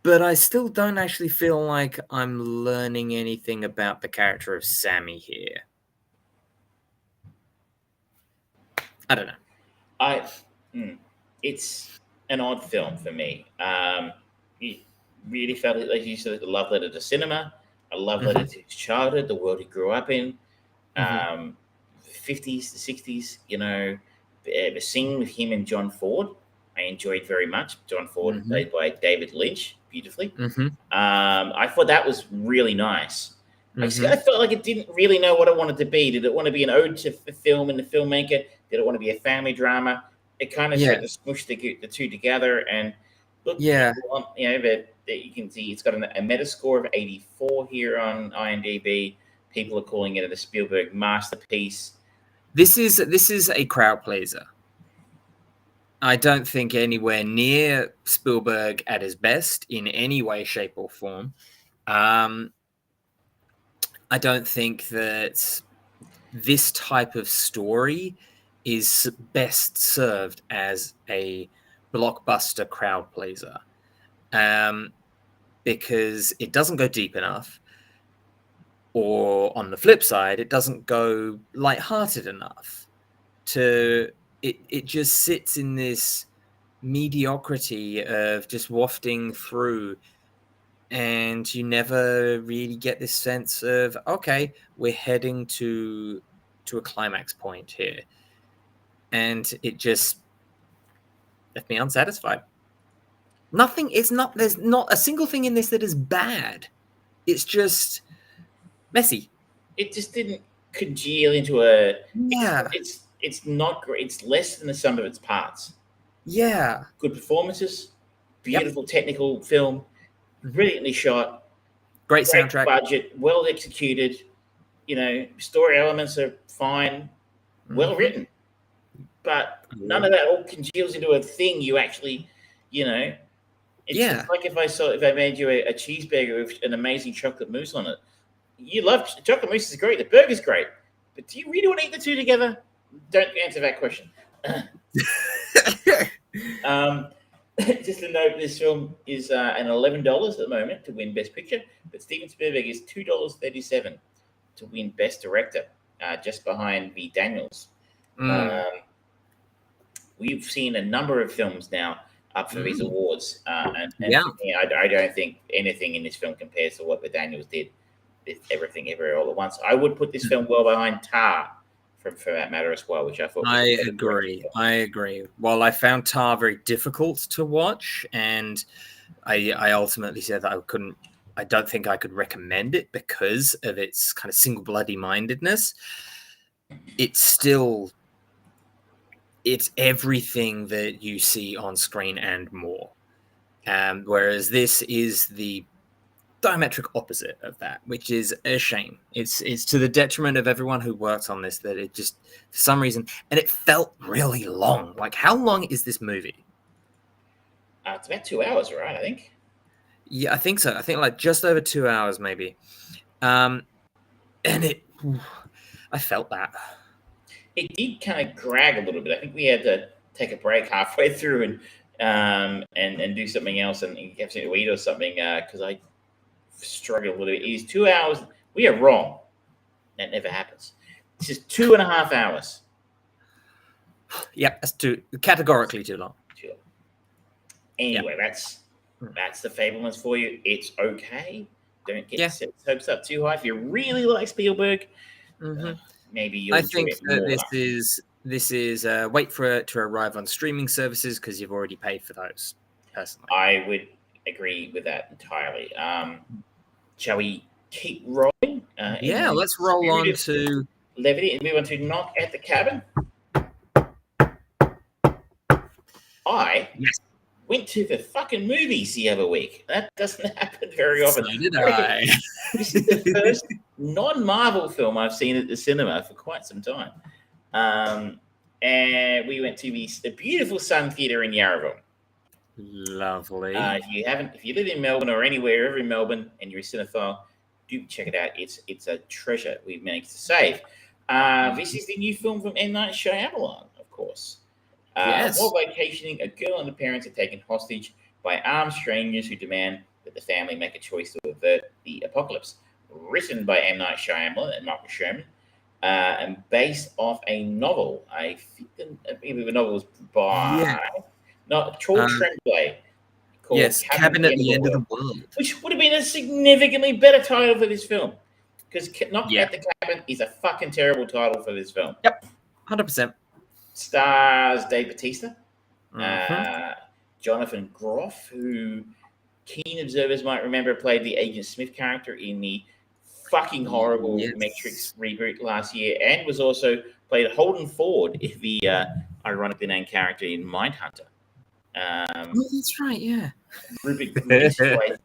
But I still don't actually feel like I'm learning anything about the character of Sammy here. I don't know. It's an odd film for me. It really felt like you said, a love letter to cinema, a love letter to his childhood, the world he grew up in, 50s, the 60s, you know, the scene with him and John Ford, I enjoyed very much. John Ford, played by David Lynch, beautifully. I thought that was really nice. I just kind of felt like it didn't really know what it wanted to be. Did it want to be an ode to the film and the filmmaker? Did it want to be a family drama? It kind of tried to smush the two together. And look, that you can see it's got a Metascore of 84 here on IMDb. People are calling it a Spielberg masterpiece. This is a crowd pleaser. I don't think anywhere near Spielberg at his best in any way, shape, or form. I don't think that this type of story is best served as a blockbuster crowd pleaser, because it doesn't go deep enough, or on the flip side, it doesn't go lighthearted enough. It just sits in this mediocrity of just wafting through. And you never really get this sense of, okay, we're heading to a climax point here. And it just left me unsatisfied. There's not a single thing in this that is bad. It's just messy. It just didn't congeal into a... Yeah. It's not great. It's less than the sum of its parts. Yeah. Good performances, beautiful technical film, brilliantly shot, great soundtrack, budget, well executed. Story elements are fine, well written, but none of that all congeals into a thing you actually, It's just like if I made you a cheeseburger with an amazing chocolate mousse on it. You love chocolate mousse is great, the burger's great, but do you really want to eat the two together? Don't answer that question. Just to note, this film is an $11 at the moment to win Best Picture, but Steven Spielberg is $2.37 to win Best Director, just behind the Daniels. We've seen a number of films now up for these awards, and I don't think anything in this film compares to what the Daniels did with Everything Everywhere All at Once. I would put this film well behind Tar, for that matter as well, which I thought. I agree. While I found Tar very difficult to watch, and I ultimately said that I don't think I could recommend it because of its kind of single bloody mindedness. It's everything that you see on screen and more. Whereas this is the diametric opposite of that, which is a shame. It's to the detriment of everyone who worked on this, that it just, for some reason, and it felt really long. Like, how long is this movie? It's about 2 hours, right? I think. Yeah, I think so. I think like just over 2 hours, maybe. And I felt that. It did kind of drag a little bit. I think we had to take a break halfway through and do something else and have something to eat or something, because I struggled a little bit. It is 2 hours. We are wrong. That never happens. This is 2.5 hours. Yeah, that's categorically too long. Anyway, that's the Fabelmans for you. It's okay. Don't get your hopes up too high. If you really like Spielberg, maybe you'll enjoy it more. This is wait for it to arrive on streaming services because you've already paid for those. Personally, I would agree with that entirely. Shall we keep rolling? Let's roll on to levity and move on to Knock at the Cabin. I went to the fucking movies the other week. That doesn't happen very often. So did I. This is the first non-Marvel film I've seen at the cinema for quite some time. And we went to the beautiful Sun Theatre in Yarraville. Lovely. If you live in Melbourne or anywhere ever in Melbourne and you're a cinephile, do check it out. It's a treasure we've managed to save. This is the new film from M. Night Shyamalan, of course. While vacationing, a girl and her parents are taken hostage by armed strangers who demand that the family make a choice to avert the apocalypse. Written by M. Night Shyamalan and Martin Sherman, and based off a novel. I think the novel was by Charles Tremblay. Called Cabin at the End of the World. Which would have been a significantly better title for this film. Because Knock at the Cabin is a fucking terrible title for this film. Yep, 100%. Stars Dave Bautista, Jonathan Groff, who keen observers might remember played the Agent Smith character in the fucking horrible Matrix reboot last year, and was also played Holden Ford, the ironically named character in Mindhunter. Oh, that's right, yeah. Rupert Grint, who I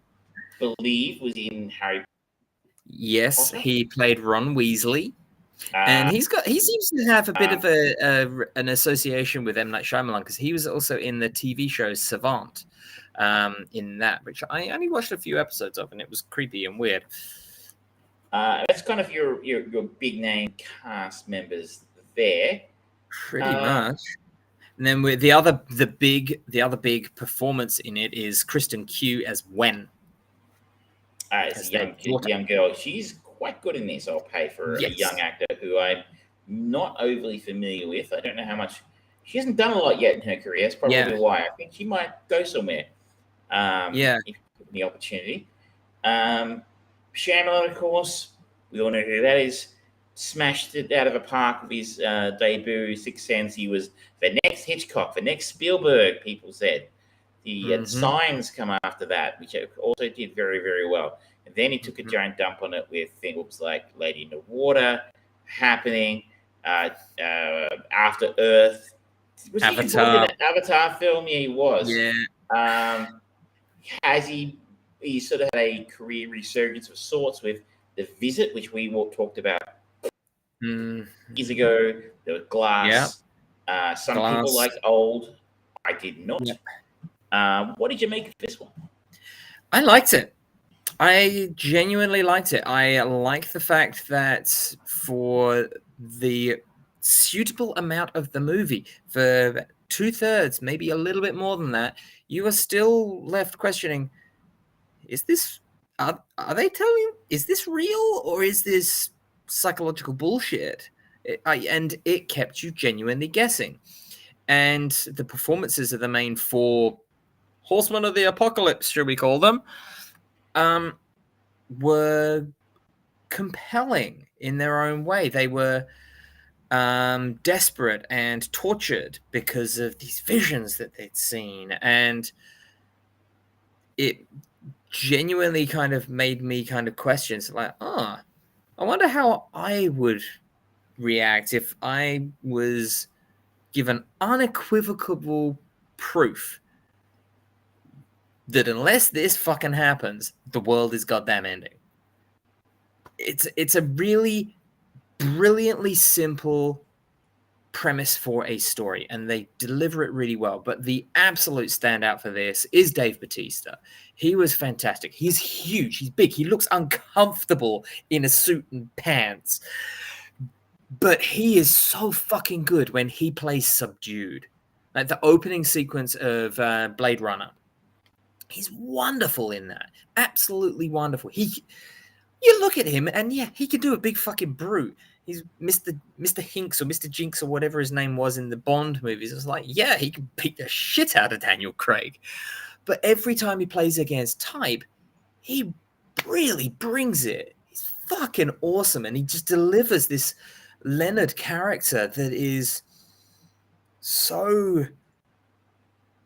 believe was in Harry Yes, Potter. he played Ron Weasley. And he seems to have a bit of an association with M. Night Shyamalan, because he was also in the TV show Savant, in that, which I only watched a few episodes of, and it was creepy and weird. That's kind of your big name cast members there. Pretty much. And then with the other big performance in it is Kristen Cue as Wen. As a young girl. She's quite good in this, I'll pay for a young actor who I'm not overly familiar with. I don't know how much. She hasn't done a lot yet in her career. That's probably why. I think she might go somewhere. If given the opportunity. Shyamalan, of course, we all know who that is. Smashed it out of a park with his debut, Sixth Sense. He was the next Hitchcock, the next Spielberg, people said. The Signs come after that, which also did very, very well. And then he took a giant dump on it with things like Lady in the Water, Happening, After Earth. Was Avatar. he in that Avatar film? Yeah, he was. Yeah. Has he sort of had a career resurgence of sorts with The Visit, which we talked about years ago. There was Glass. Some people like Old. I did not. What did you make of this one? I liked it. I genuinely liked it. I like the fact that for the suitable amount of the movie, for 2/3, maybe a little bit more than that, you are still left questioning, is this, are they telling, is this real or is this psychological bullshit? And it kept you genuinely guessing. And the performances of the main 4 Horsemen of the Apocalypse, should we call them, were compelling in their own way. They were desperate and tortured because of these visions that they'd seen. And it genuinely kind of made me kind of question, like, I wonder how I would react if I was given unequivocal proof that unless this fucking happens, the world is goddamn ending. It's a really brilliantly simple premise for a story, and they deliver it really well. But the absolute standout for this is Dave Bautista. He was fantastic. He's huge. He's big. He looks uncomfortable in a suit and pants. But he is so fucking good when he plays subdued. Like the opening sequence of Blade Runner. He's wonderful in that. Absolutely wonderful. You look at him and he can do a big fucking brute. He's Mr. Hinks or Mr. Jinx or whatever his name was in the Bond movies. It's like, he can beat the shit out of Daniel Craig. But every time he plays against type, he really brings it. He's fucking awesome. And he just delivers this Leonard character that is so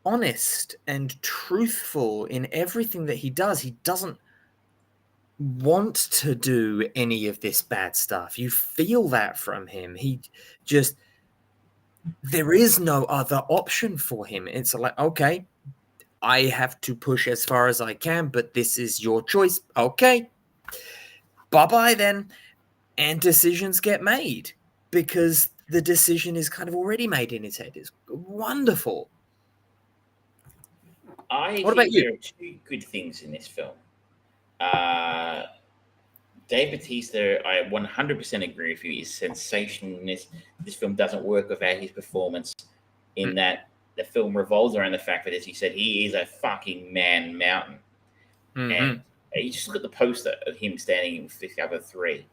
honest and truthful in everything that he does. He doesn't want to do any of this bad stuff. You feel that from him. There is no other option for him. It's like, okay, I have to push as far as I can, but this is your choice. Okay, bye-bye then. And decisions get made because the decision is kind of already made in his head. It's wonderful. What about you? There are 2 good things in this film. Dave Bautista, I 100% agree with you, is sensational in this. This film doesn't work without his performance, in that the film revolves around the fact that, as you said, he is a fucking man mountain. And you just look at the poster of him standing with the other 3.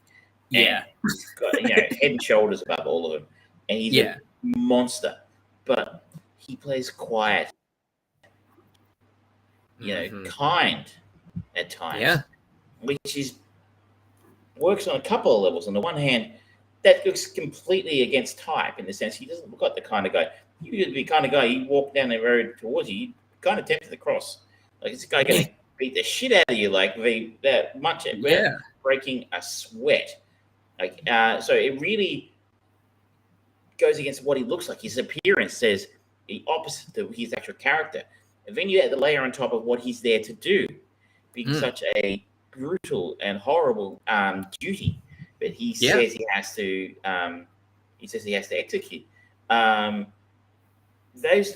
Yeah. He's got, head and shoulders above all of them. And he's a monster. But he plays quiet. Kind at times, which works on a couple of levels. On the one hand, that looks completely against type in the sense he doesn't look like the kind of guy. You'd be the kind of guy you walk down the road towards you kind of tempted to cross. Like, is this guy going to beat the shit out of you, like that much, breaking a sweat. Like, so it really goes against what he looks like. His appearance says the opposite to his actual character. And then you add the layer on top of what he's there to do, being such a brutal and horrible duty that he says he has to. He says he has to execute. Those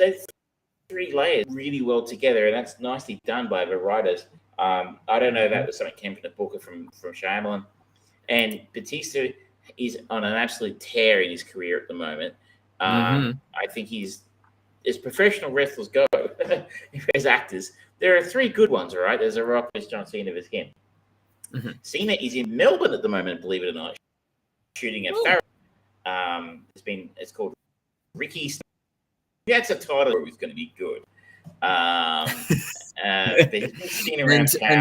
three layers really well together, and that's nicely done by the writers. I don't know if that was something came from the book or from Shyamalan. And Batista is on an absolute tear in his career at the moment. I think he's, as professional wrestlers go, as actors, there are three good ones, all right? There's a Rock, there's John Cena, there's him. Cena is in Melbourne at the moment, believe it or not, shooting at Farrow. It's called Ricky. That's a title who's going to be good. And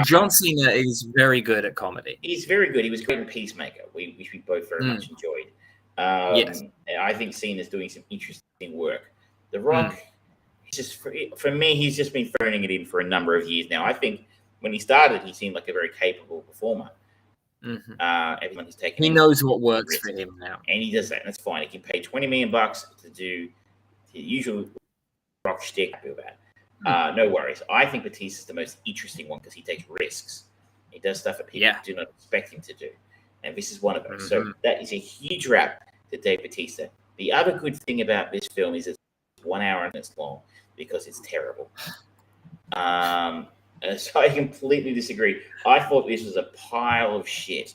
John Cena is very good at comedy. He's very good. He was great in Peacemaker, which we both very much enjoyed. Yes. I think Cena's doing some interesting work. The Rock, for me, he's just been phoning it in for a number of years now. I think when he started, he seemed like a very capable performer. Everyone he's taken. He knows what works for him now, and he does that, and that's fine. He can pay $20 million to do the usual Rock shtick. I feel bad. No worries. I think Batista's the most interesting one because he takes risks. He does stuff that people do not expect him to do, and this is one of those. So that is a huge wrap to Dave Batista. The other good thing about this film is it's 1 hour and it's long because it's terrible. So I completely disagree. I thought this was a pile of shit.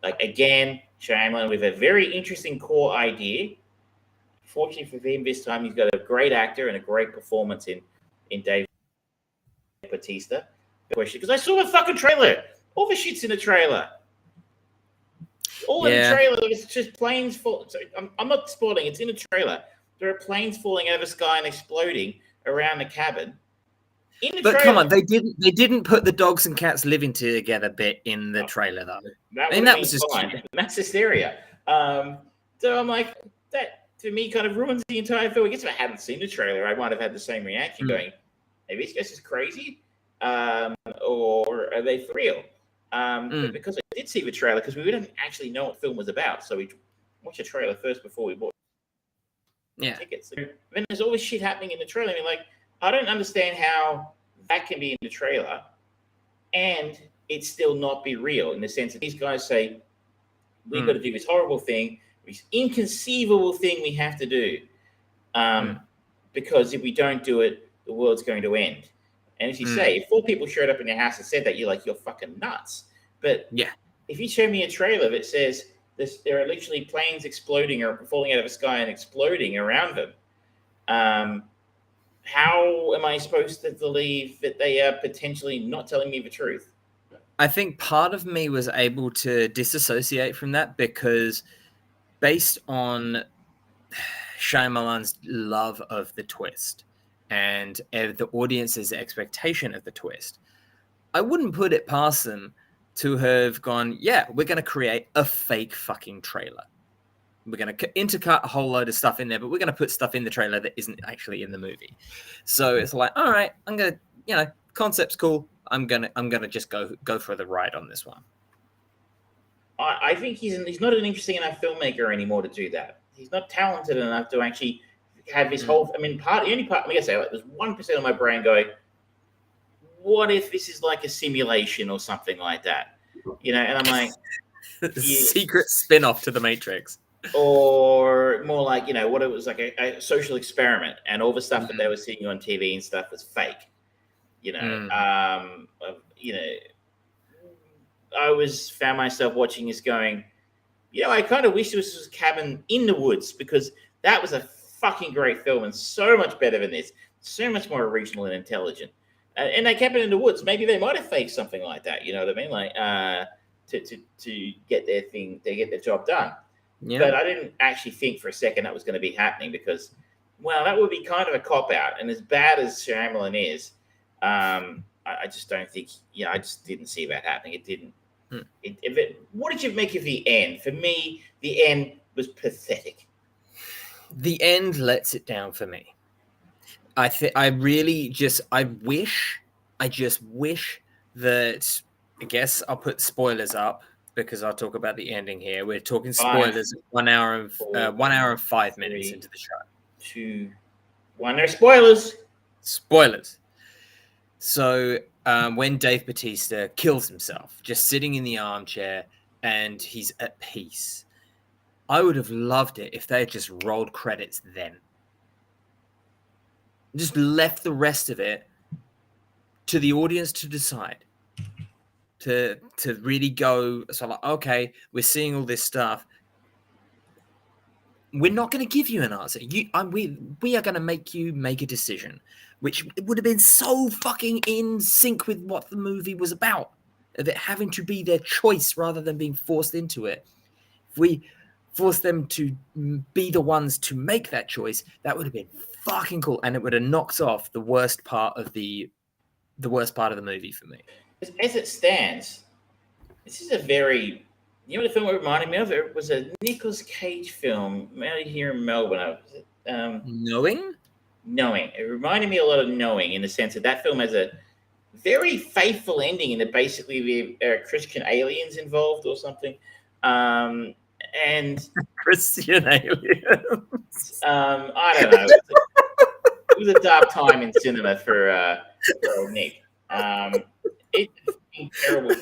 Like, again, Shyamalan with a very interesting core idea. Fortunately for him, this time he's got a great actor and a great performance in Dave Batista. Because I saw the fucking trailer. All the shit's in the trailer. All in the trailer is just planes fall. So I'm not spoiling. It's in the trailer. There are planes falling out of the sky and exploding around the cabin. But come on, they didn't put the dogs and cats living together bit in the trailer though. That was just fine. That's hysteria. So I'm like, that to me kind of ruins the entire film. I guess if I hadn't seen the trailer, I might have had the same reaction, going, "Maybe this guy's just crazy, or are they for real?" But because I did see the trailer, because we didn't actually know what the film was about, so we watched the trailer first before we bought tickets. And then there's all this shit happening in the trailer. I mean, like, I don't understand how that can be in the trailer and it still not be real, in the sense that these guys say, we've got to do this horrible thing, this inconceivable thing we have to do, because if we don't do it, the world's going to end. And as you say, if 4 people showed up in your house and said that, you're like, you're fucking nuts. But if you show me a trailer that says there are literally planes exploding or falling out of the sky and exploding around them, how am I supposed to believe that they are potentially not telling me the truth? I think part of me was able to disassociate from that because based on Shyamalan's love of the twist and the audience's expectation of the twist, I wouldn't put it past them to have gone, yeah, we're going to create a fake fucking trailer. We're going to intercut a whole load of stuff in there, but we're going to put stuff in the trailer that isn't actually in the movie. So it's like, all right, I'm going to, concept's cool. I'm going to just go for the ride on this one. I think he's not an interesting enough filmmaker anymore to do that. He's not talented enough to actually have his whole, the only part, I say, like, there's 1% of my brain going, what if this is like a simulation or something like that? And I'm like, secret spin-off to the Matrix. Or more like, what it was like a social experiment, and all the stuff that they were seeing on TV and stuff was fake. I found myself watching this going, I kind of wish this was Cabin in the Woods, because that was a fucking great film and so much better than this, so much more original and intelligent. And they Cabin in the Woods, maybe they might have faked something like that. You know what I mean? Like to get their thing, they get their job done. Yeah. But I didn't actually think for a second that was going to be happening, because, well, that would be kind of a cop-out. And as bad as Shyamalan is, I just don't think, I just didn't see that happening. It didn't. What did you make of the end? For me, the end was pathetic. The end lets it down for me. I just wish that I guess I'll put spoilers up because I'll talk about the ending here. We're talking spoilers. 1 hour and 5 minutes into the show. 2, 1. No spoilers. Spoilers. So when Dave Bautista kills himself, just sitting in the armchair, and he's at peace, I would have loved it if they had just rolled credits then. Just left the rest of it to the audience to decide. To really go, so like, okay, we're seeing all this stuff. We're not going to give you an answer. We are going to make you make a decision, which would have been so fucking in sync with what the movie was about, of it having to be their choice rather than being forced into it. If we force them to be the ones to make that choice, that would have been fucking cool, and it would have knocked off the worst part of the movie for me. As it stands, this is a very, you know what the film reminded me of? It was a Nicolas Cage film out here in Melbourne. Knowing? Knowing. It reminded me a lot of Knowing, in the sense that film has a very faithful ending, and that basically the Christian aliens involved or something. And Christian aliens. I don't know. It was a dark time in cinema for old Nick. It's terrible. If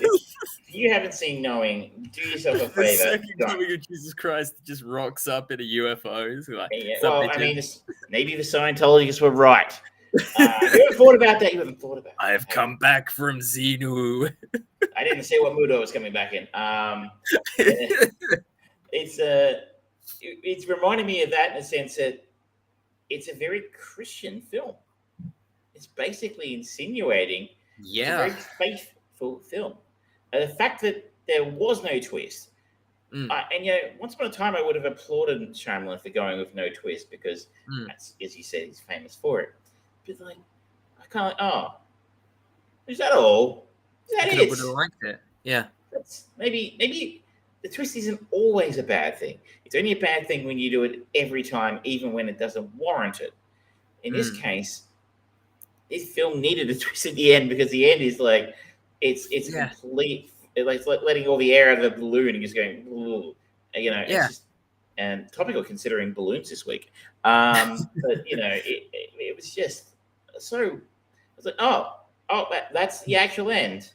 you haven't seen Knowing, do yourself a favor. The second coming of Jesus Christ just rocks up in a UFO. It's like, well, I mean, maybe the Scientologists were right. You haven't thought about that. I have come back from Xenu. I didn't say what mood I was coming back in. It's reminding me of that in the sense that it's a very Christian film. It's basically insinuating it's a very faithful film. The fact that there was no twist, and once upon a time I would have applauded Shyamalan for going with no twist because, that's, as you said, he's famous for it. But like, I can't. Oh, is that all? Is that it? I would have liked it. Yeah. Maybe the twist isn't always a bad thing. It's only a bad thing when you do it every time, even when it doesn't warrant it. In this case, this film needed a twist at the end because the end is like it's complete. It's like letting all the air out of the balloon and just going, it's just, and topical considering balloons this week. But it was just so. I was like, that's the actual end.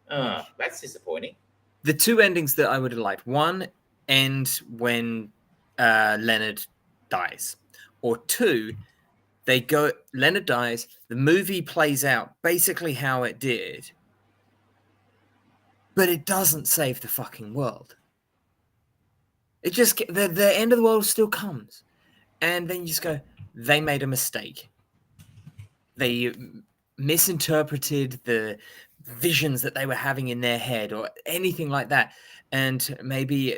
That's disappointing. The two endings that I would have liked: one, end when Leonard dies, or two, Leonard dies, the movie plays out basically how it did, but it doesn't save the fucking world. It just, the end of the world still comes. And then you just go, they made a mistake. They misinterpreted the visions that they were having in their head or anything like that. And maybe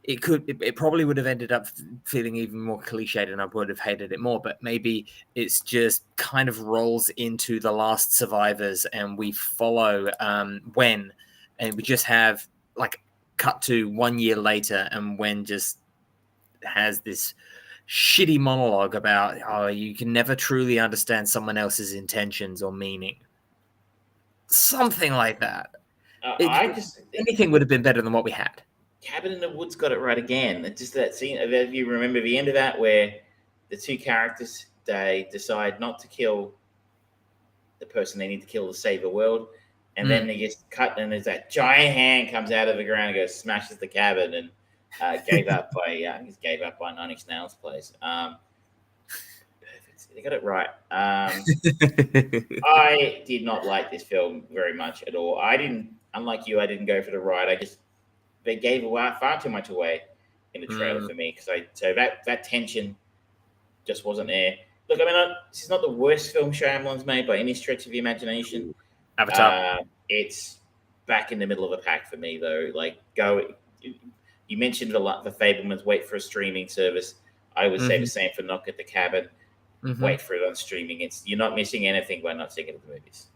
it probably would have ended up feeling even more cliched and I would have hated it more, but maybe it's just kind of rolls into the last survivors and we follow Wen, and we just have like cut to 1 year later and Wen just has this shitty monologue about you can never truly understand someone else's intentions or meaning. Something like that. Anything would have been better than what we had. Cabin in the Woods got it right again. It's just that scene. If you remember the end of that, where the two characters, they decide not to kill the person they need to kill to save the world, and then they get cut, and there's that giant hand comes out of the ground and goes smashes the cabin, and gave up by 9 Inch Nails place. Perfect. They got it right. I did not like this film very much at all. I didn't. Unlike you, I didn't go for the ride. They gave far too much away in the trailer for me, so that tension just wasn't there. Look, I mean, this is not the worst film Shyamalan's made by any stretch of the imagination. Avatar. It's back in the middle of the pack for me, though. Like, you mentioned the Fabelmans wait for a streaming service. I would say the same for Knock at the Cabin. Wait for it on streaming. You're not missing anything by not seeing it at the movies.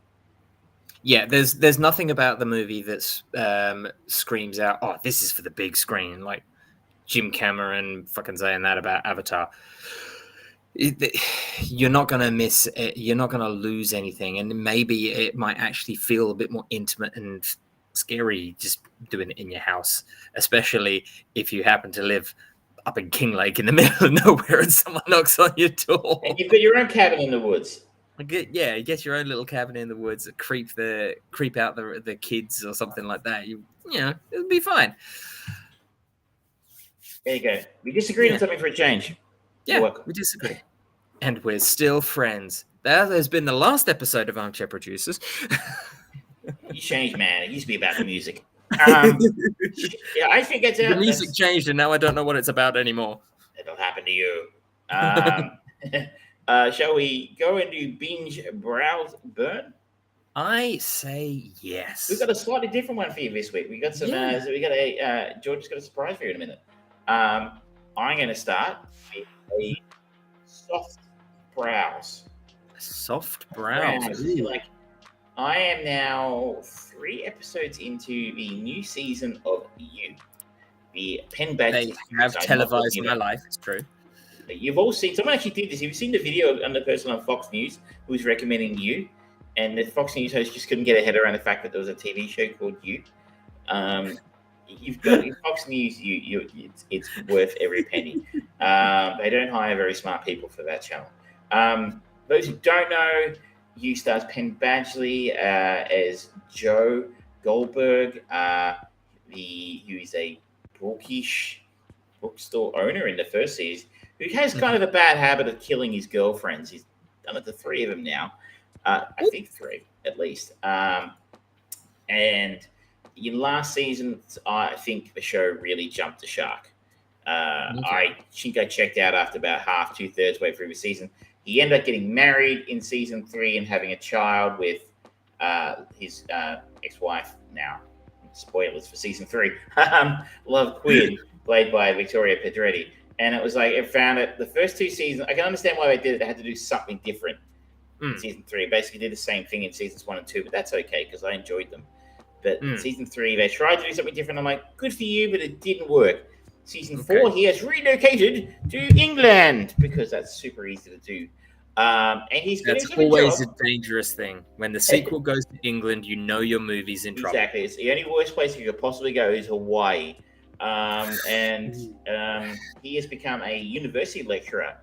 Yeah, there's nothing about the movie that screams out, "Oh, this is for the big screen," like Jim Cameron fucking saying that about Avatar. you're not going to miss it. You're not going to lose anything, and maybe it might actually feel a bit more intimate and scary just doing it in your house, especially if you happen to live up in Kinglake in the middle of nowhere and someone knocks on your door. And you've got your own cabin in the woods. You get your own little cabin in the woods, creep out the kids or something like that. You know, it'll be fine. There you go. We disagreed on something for a change. Yeah, we disagree. And we're still friends. That has been the last episode of Armchair Producers. You changed, man. It used to be about the music. Yeah, I think it's the music changed, and now I don't know what it's about anymore. It'll happen to you. Shall we go into binge, browse, burn? I say yes. We've got a slightly different one for you this week. We got some. So we got George's got a surprise for you in a minute. I'm going to start with a soft browse. Soft browse. Like, I am now 3 episodes into the new season of You. The pen badge. They have televised my life. It's true. You've all seen. Someone actually did this. You've seen the video of the person on Fox News who was recommending You, and the Fox News host just couldn't get her head around the fact that there was a TV show called You. You've got Fox News. It's worth every penny. They don't hire very smart people for that channel. Those who don't know, You stars Penn Badgley as Joe Goldberg, who is a bookish bookstore owner in the first season, who has kind of a bad habit of killing his girlfriends. He's done it to 3 of them now. I think 3 at least. And in last season, I think the show really jumped the shark. I think I checked out after about half, 2/3 way through the season. He ended up getting married in season 3 and having a child with his ex-wife now. Spoilers for season 3. Love Quinn, played by Victoria Pedretti. And it was like, I found it, the first 2 seasons, I can understand why they did it. They had to do something different in season 3. Basically did the same thing in seasons 1 and 2, but that's okay because I enjoyed them. But season 3, they tried to do something different. I'm like, good for you, but it didn't work. Season 4, he has relocated to England because that's super easy to do. And that's always a dangerous thing. When the sequel goes to England, you know your movie's in trouble. Exactly. It's the only worst place you could possibly go is Hawaii. And he has become a university lecturer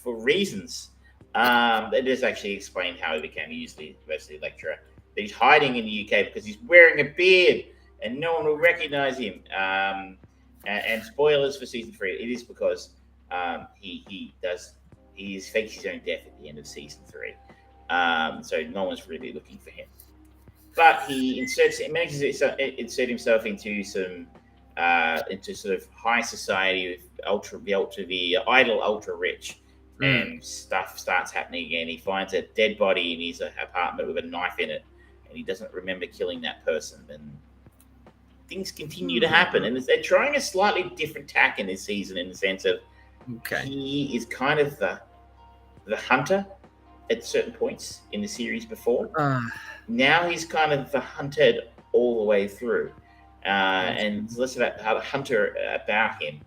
for reasons. It does actually explain how he became a university lecturer. But he's hiding in the UK because he's wearing a beard and no one will recognize him. And spoilers for season 3, it is because he fakes his own death at the end of season 3. So no one's really looking for him. But he manages to insert himself into some into sort of high society with the idle ultra rich, and stuff starts happening again. He finds a dead body in his apartment with a knife in it, and he doesn't remember killing that person. And things continue to happen, and they're trying a slightly different tack in this season in the sense of he is kind of the hunter at certain points in the series before. Now he's kind of the hunted all the way through. And it's less about how the hunter about him.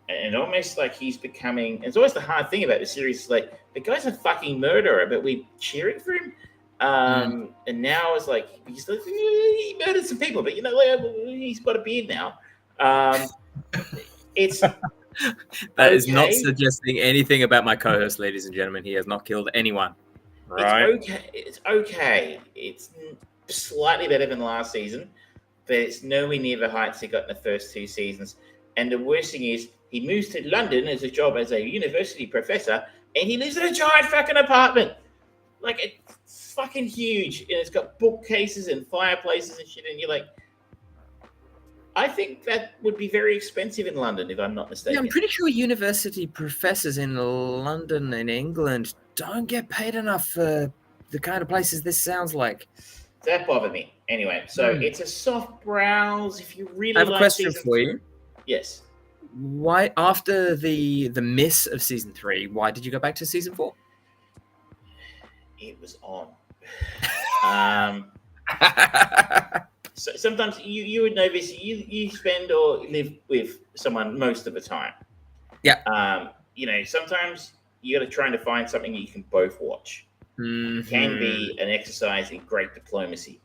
And almost like he's becoming... It's always the hard thing about the series. Is like, the guy's a fucking murderer, but we're cheering for him. And now it's like, he's like, he murdered some people, but, you know, like, he's got a beard now. It's... That is not suggesting anything about my co-host, ladies and gentlemen. He has not killed anyone. Right? It's okay. It's slightly better than last season, but it's nowhere near the heights he got in the first 2 seasons. And the worst thing is, he moves to London as a job as a university professor, and he lives in a giant fucking apartment. Like, it's fucking huge. And it's got bookcases and fireplaces and shit, and you're like, I think that would be very expensive in London, if I'm not mistaken. Yeah, I'm pretty sure university professors in London and England don't get paid enough for the kind of places this sounds like. That bothered me. Anyway, so it's a soft browse. If you really I have a question for you. Yes. Why, after the miss of season 3, why did you go back to season 4? It was on. So sometimes you would know this. You spend or live with someone most of the time. Yeah. You know, sometimes you got to try to find something that you can both watch. It can be an exercise in great diplomacy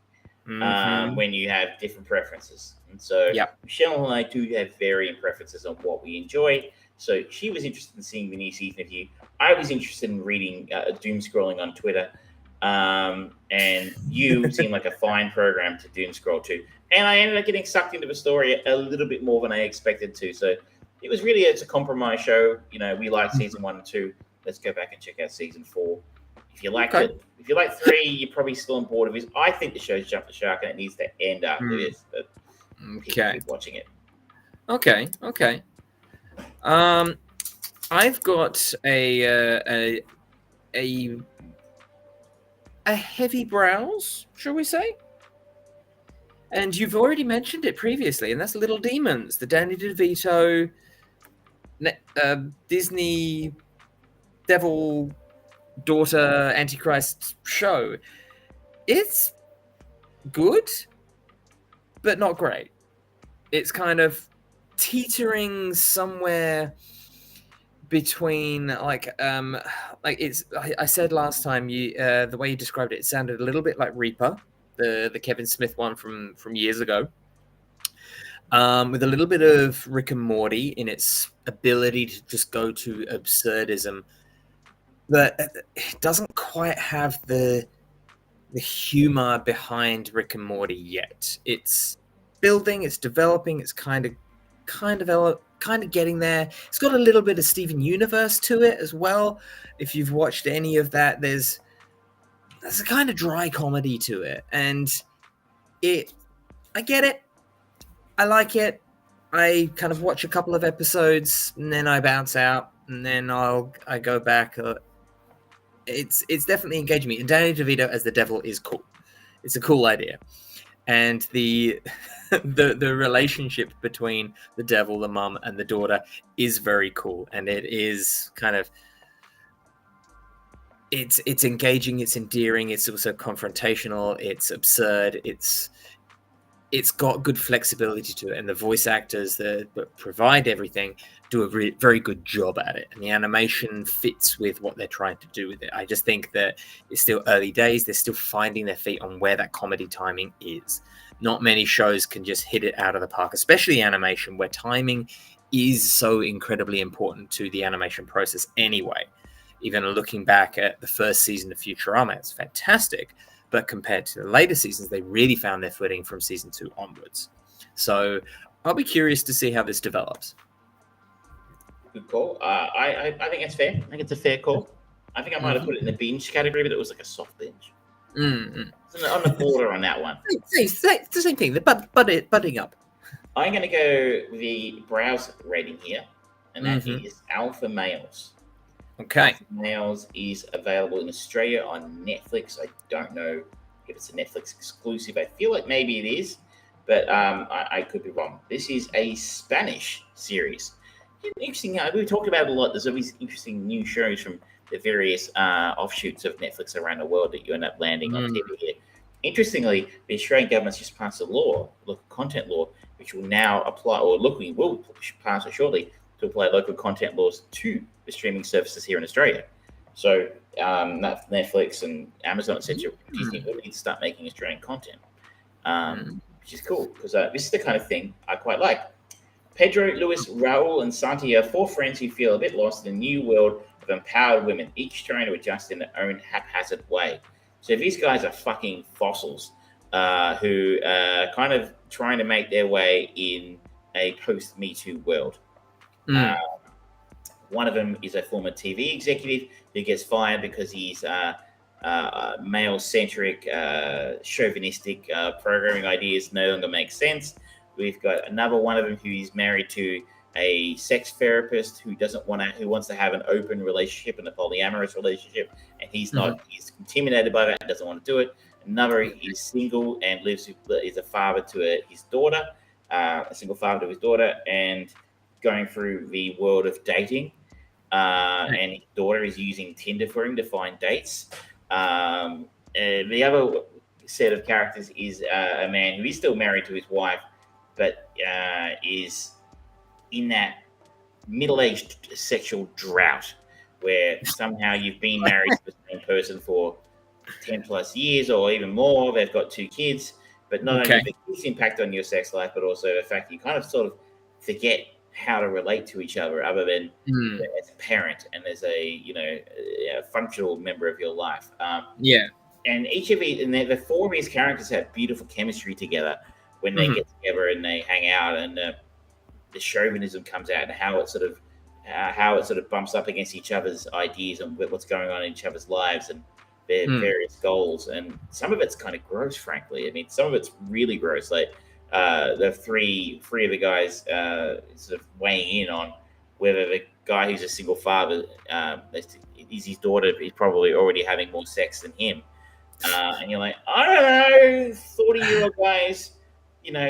when you have different preferences. And so Michelle and I do have varying preferences on what we enjoy. So she was interested in seeing the new season of You. I was interested in reading doom scrolling on Twitter. And You seemed like a fine program to doom scroll to. And I ended up getting sucked into the story a little bit more than I expected to. So it's a compromise show. You know, we like season 1 and 2. Let's go back and check out season 4. If you like it, if you like 3, you're probably still on board with this. I think the show's jumped the shark and it needs to end after this. But keep watching it. Okay. I've got a heavy browse, shall we say? And you've already mentioned it previously, and that's Little Demons, the Danny DeVito Disney Devil Daughter Antichrist show. It's good, but not great. It's kind of teetering somewhere between it's. I said last time the way you described it, it sounded a little bit like Reaper, the Kevin Smith one from years ago, with a little bit of Rick and Morty in its ability to just go to absurdism. But it doesn't quite have the humor behind Rick and Morty yet. It's building, it's developing, it's kind of getting there. It's got a little bit of Steven Universe to it as well. If you've watched any of that, there's a kind of dry comedy to it, and I get it. I like it. I kind of watch a couple of episodes and then I bounce out, and then I go back. It's definitely engaging me. And Danny DeVito as the devil is cool. It's a cool idea, and the relationship between the devil, the mum, and the daughter is very cool, and it is kind of it's engaging, it's endearing, it's also confrontational, it's absurd, it's got good flexibility to it, and the voice actors that provide everything do a very good job at it, and the animation fits with what they're trying to do with it. I just think that it's still early days. They're still finding their feet on where that comedy timing is. Not many shows can just hit it out of the park, especially animation, where timing is so incredibly important to the animation process anyway. Even looking back at the first season of Futurama, it's fantastic. But compared to the later seasons, they really found their footing from season 2 onwards. So I'll be curious to see how this develops. Good call. I think it's fair. I think it's a fair call. I think I might have put it in the binge category, but it was like a soft binge. It's on the border on that one. It's the same thing. They're budding up. I'm going to go with the browse rating here, and that is Alpha Males. Okay. Alpha Males is available in Australia on Netflix. I don't know if it's a Netflix exclusive. I feel like maybe it is, but I could be wrong. This is a Spanish series. Interesting. We talked about it a lot. There's always interesting new shows from the various offshoots of Netflix around the world that you end up landing on TV here. Interestingly, the Australian government's just passed a law, local content law, which will now apply, or will pass it shortly, to apply local content laws to the streaming services here in Australia. So Netflix and Amazon, etc., Disney will need to start making Australian content, which is cool, because this is the kind of thing I quite like. Pedro, Luis, Raul, and Santi are 4 friends who feel a bit lost in a new world of empowered women, each trying to adjust in their own haphazard way. So these guys are fucking fossils who are kind of trying to make their way in a post-Me Too world. One of them is a former TV executive who gets fired because he's male-centric, chauvinistic programming ideas no longer make sense. We've got another one of them who is married to a sex therapist who wants to have an open relationship and a polyamorous relationship, and he's he's intimidated by that and doesn't want to do it. Another is single and is a father to his daughter, a single father to his daughter, and going through the world of dating. And his daughter is using Tinder for him to find dates. The other set of characters is a man who is still married to his wife, but is in that middle-aged sexual drought where somehow you've been married to the same person for 10 plus years or even more. They've got 2 kids, but not only the kids impact on your sex life, but also the fact that you kind of sort of forget how to relate to each other other than as a parent and as a functional member of your life. And each of these, and the 4 of these characters have beautiful chemistry together when they get together and they hang out, and the chauvinism comes out, and how it sort of bumps up against each other's ideas and what's going on in each other's lives and their various goals. And some of it's kind of gross, frankly. I mean, some of it's really gross. Like the three of the guys sort of weighing in on whether the guy who's a single father is his daughter is probably already having more sex than him. And you're like, I don't know, 40-year-old guys,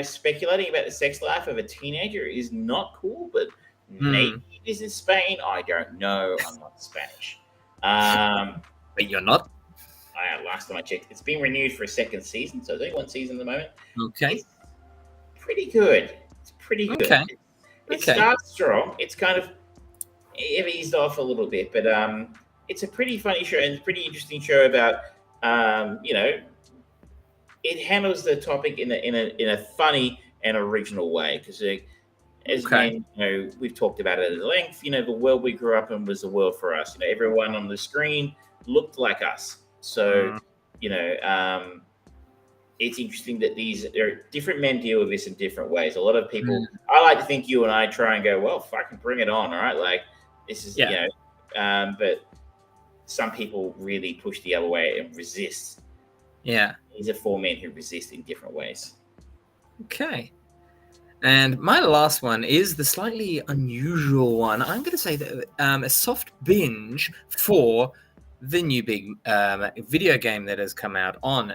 speculating about the sex life of a teenager is not cool, but maybe it is in Spain. I don't know. I'm not Spanish. But you're not? Last time I checked, it's been renewed for a 2nd season, so there's only 1 season at the moment. Okay. It's pretty good. Okay. It starts strong. It's kind of eased off a little bit, but it's a pretty funny show and a pretty interesting show about it handles the topic in a funny and original way, because as men, we've talked about it at length. The world we grew up in was the world for us. Everyone on the screen looked like us. So it's interesting that different men deal with this in different ways. A lot of people, I like to think you and I try and go, well, fucking bring it on, all right? Like this is but some people really push the other way and resist. Yeah. These are 4 men who resist in different ways. Okay. And my last one is the slightly unusual one. I'm going to say that a soft binge for the new big video game that has come out on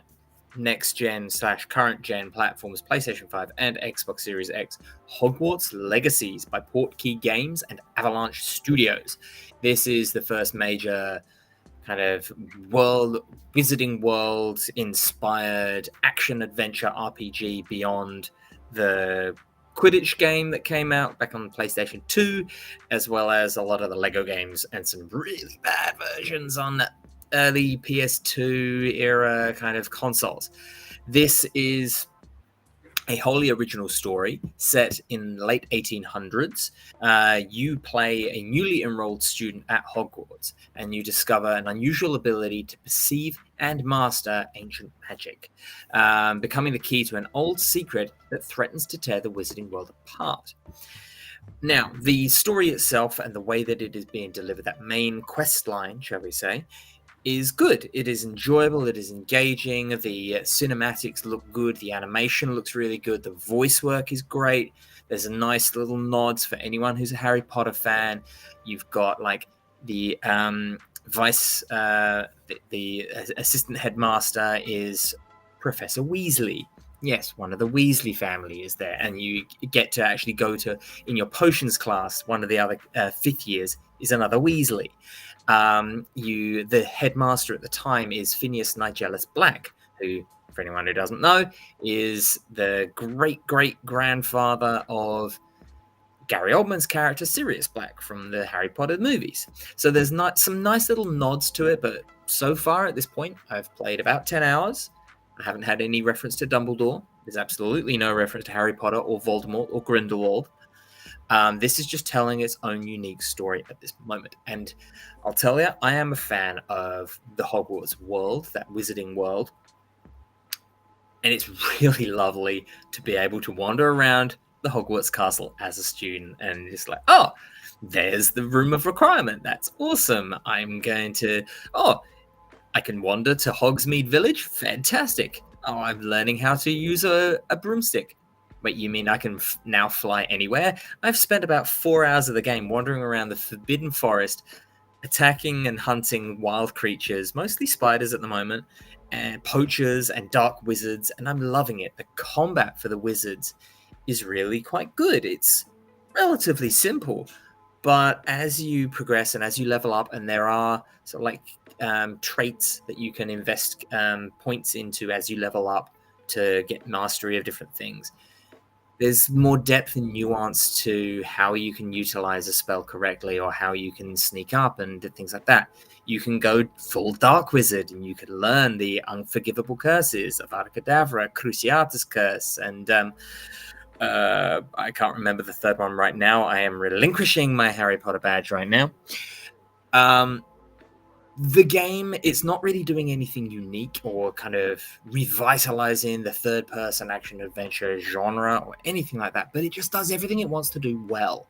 next-gen / current-gen platforms, PlayStation 5 and Xbox Series X, Hogwarts Legacies by Portkey Games and Avalanche Studios. This is the first major kind of wizarding world inspired action adventure RPG beyond the Quidditch game that came out back on PlayStation 2, as well as a lot of the Lego games and some really bad versions on early PS2 era kind of consoles. This is a wholly original story set in the late 1800s. You play a newly enrolled student at Hogwarts, and you discover an unusual ability to perceive and master ancient magic, becoming the key to an old secret that threatens to tear the wizarding world apart. Now, the story itself and the way that it is being delivered, that main quest line, shall we say, is good. It is enjoyable. It is engaging. The cinematics look good. The animation looks really good. The voice work is great. There's a nice little nods for anyone who's a Harry Potter fan. You've got like the the assistant headmaster is Professor Weasley. Yes, one of the Weasley family is there, and you get to actually go to, in your potions class, one of the other 5th years is another Weasley. The headmaster at the time is Phineas Nigellus Black, who, for anyone who doesn't know, is the great-great-grandfather of Gary Oldman's character Sirius Black from the Harry Potter movies. So there's some nice little nods to it, but so far at this point, I've played about 10 hours. I haven't had any reference to Dumbledore. There's absolutely no reference to Harry Potter or Voldemort or Grindelwald. This is just telling its own unique story at this moment. And I'll tell you, I am a fan of the Hogwarts world, that wizarding world. And it's really lovely to be able to wander around the Hogwarts castle as a student and just like, oh, there's the room of requirement. That's awesome. I can wander to Hogsmeade Village. Fantastic. Oh, I'm learning how to use a broomstick. Wait, you mean I can now fly anywhere? I've spent about 4 hours of the game wandering around the Forbidden Forest, attacking and hunting wild creatures, mostly spiders at the moment, and poachers and dark wizards, and I'm loving it. The combat for the wizards is really quite good. It's relatively simple, but as you progress and as you level up, and there are sort of like traits that you can invest points into as you level up to get mastery of different things, There's more depth and nuance to how you can utilize a spell correctly, or how you can sneak up and things like that. You can go full Dark Wizard, and you can learn the unforgivable curses of Avada Kedavra, Cruciatus Curse, and I can't remember the third one right now. I am relinquishing my Harry Potter badge right now. The game, it's not really doing anything unique or kind of revitalizing the third-person action-adventure genre or anything like that, but it just does everything it wants to do well.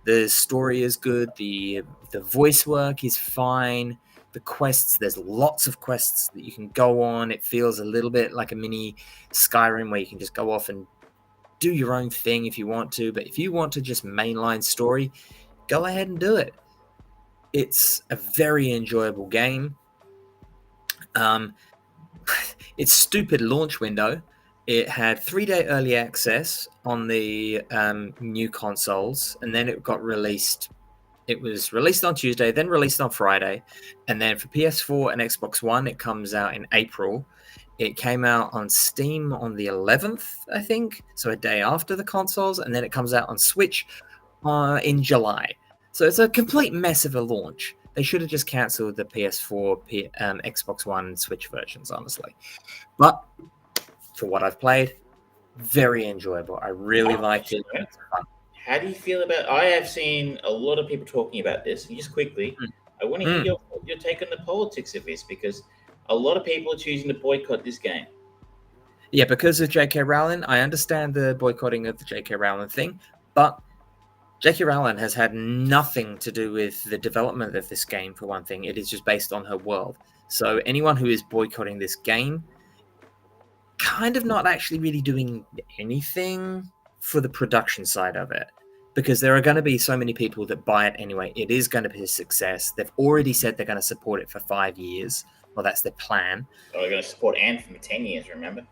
The story is good, the voice work is fine, the quests, there's lots of quests that you can go on. It feels a little bit like a mini Skyrim where you can just go off and do your own thing if you want to, but if you want to just mainline story, go ahead and do it. It's a very enjoyable game. Its stupid launch window, it had 3-day early access on the new consoles, and then it got released. It was released on Tuesday, then released on Friday, and then for PS4 and Xbox One, it comes out in April. It came out on Steam on the 11th, I think, so a day after the consoles, and then it comes out on Switch in July. So it's a complete mess of a launch. They should have just cancelled the PS4, Xbox One, and Switch versions, honestly. But for what I've played, very enjoyable. I really liked it. How do you feel about? I have seen a lot of people talking about this. And just quickly, I want to hear your take on the politics of this, because a lot of people are choosing to boycott this game. Yeah, because of J.K. Rowling. I understand the boycotting of the J.K. Rowling thing, but J.K. Rowling has had nothing to do with the development of this game, for one thing. It is just based on her world. So anyone who is boycotting this game, kind of not actually really doing anything for the production side of it, because there are going to be so many people that buy it anyway. It is going to be a success. They've already said they're going to support it for 5 years. Well, that's their plan. Oh, they're going to support Anthem for 10 years, remember?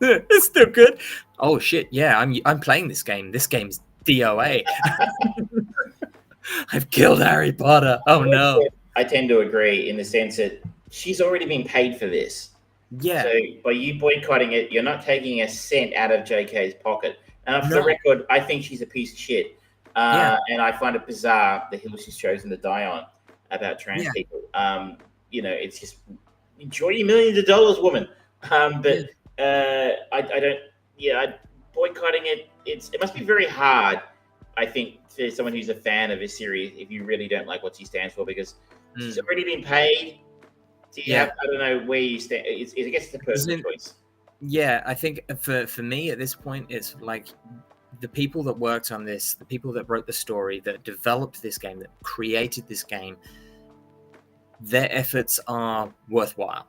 It's still good. Oh shit! Yeah, I'm playing this game. This game's DOA. I've killed Harry Potter. Oh no! I tend to agree in the sense that she's already been paid for this. Yeah. So by you boycotting it, you're not taking a cent out of JK's pocket. For the record, I think she's a piece of shit. And I find it bizarre the hill she's chosen to die on about trans people. It's just enjoy your millions of dollars, woman. I don't. Yeah, boycotting it. It must be very hard, I think, for someone who's a fan of this series if you really don't like what she stands for, because she's already been paid. Do you have, I don't know where you stand. I guess it's a personal choice. Yeah, I think for me at this point, it's like the people that worked on this, the people that wrote the story, that developed this game, that created this game, their efforts are worthwhile.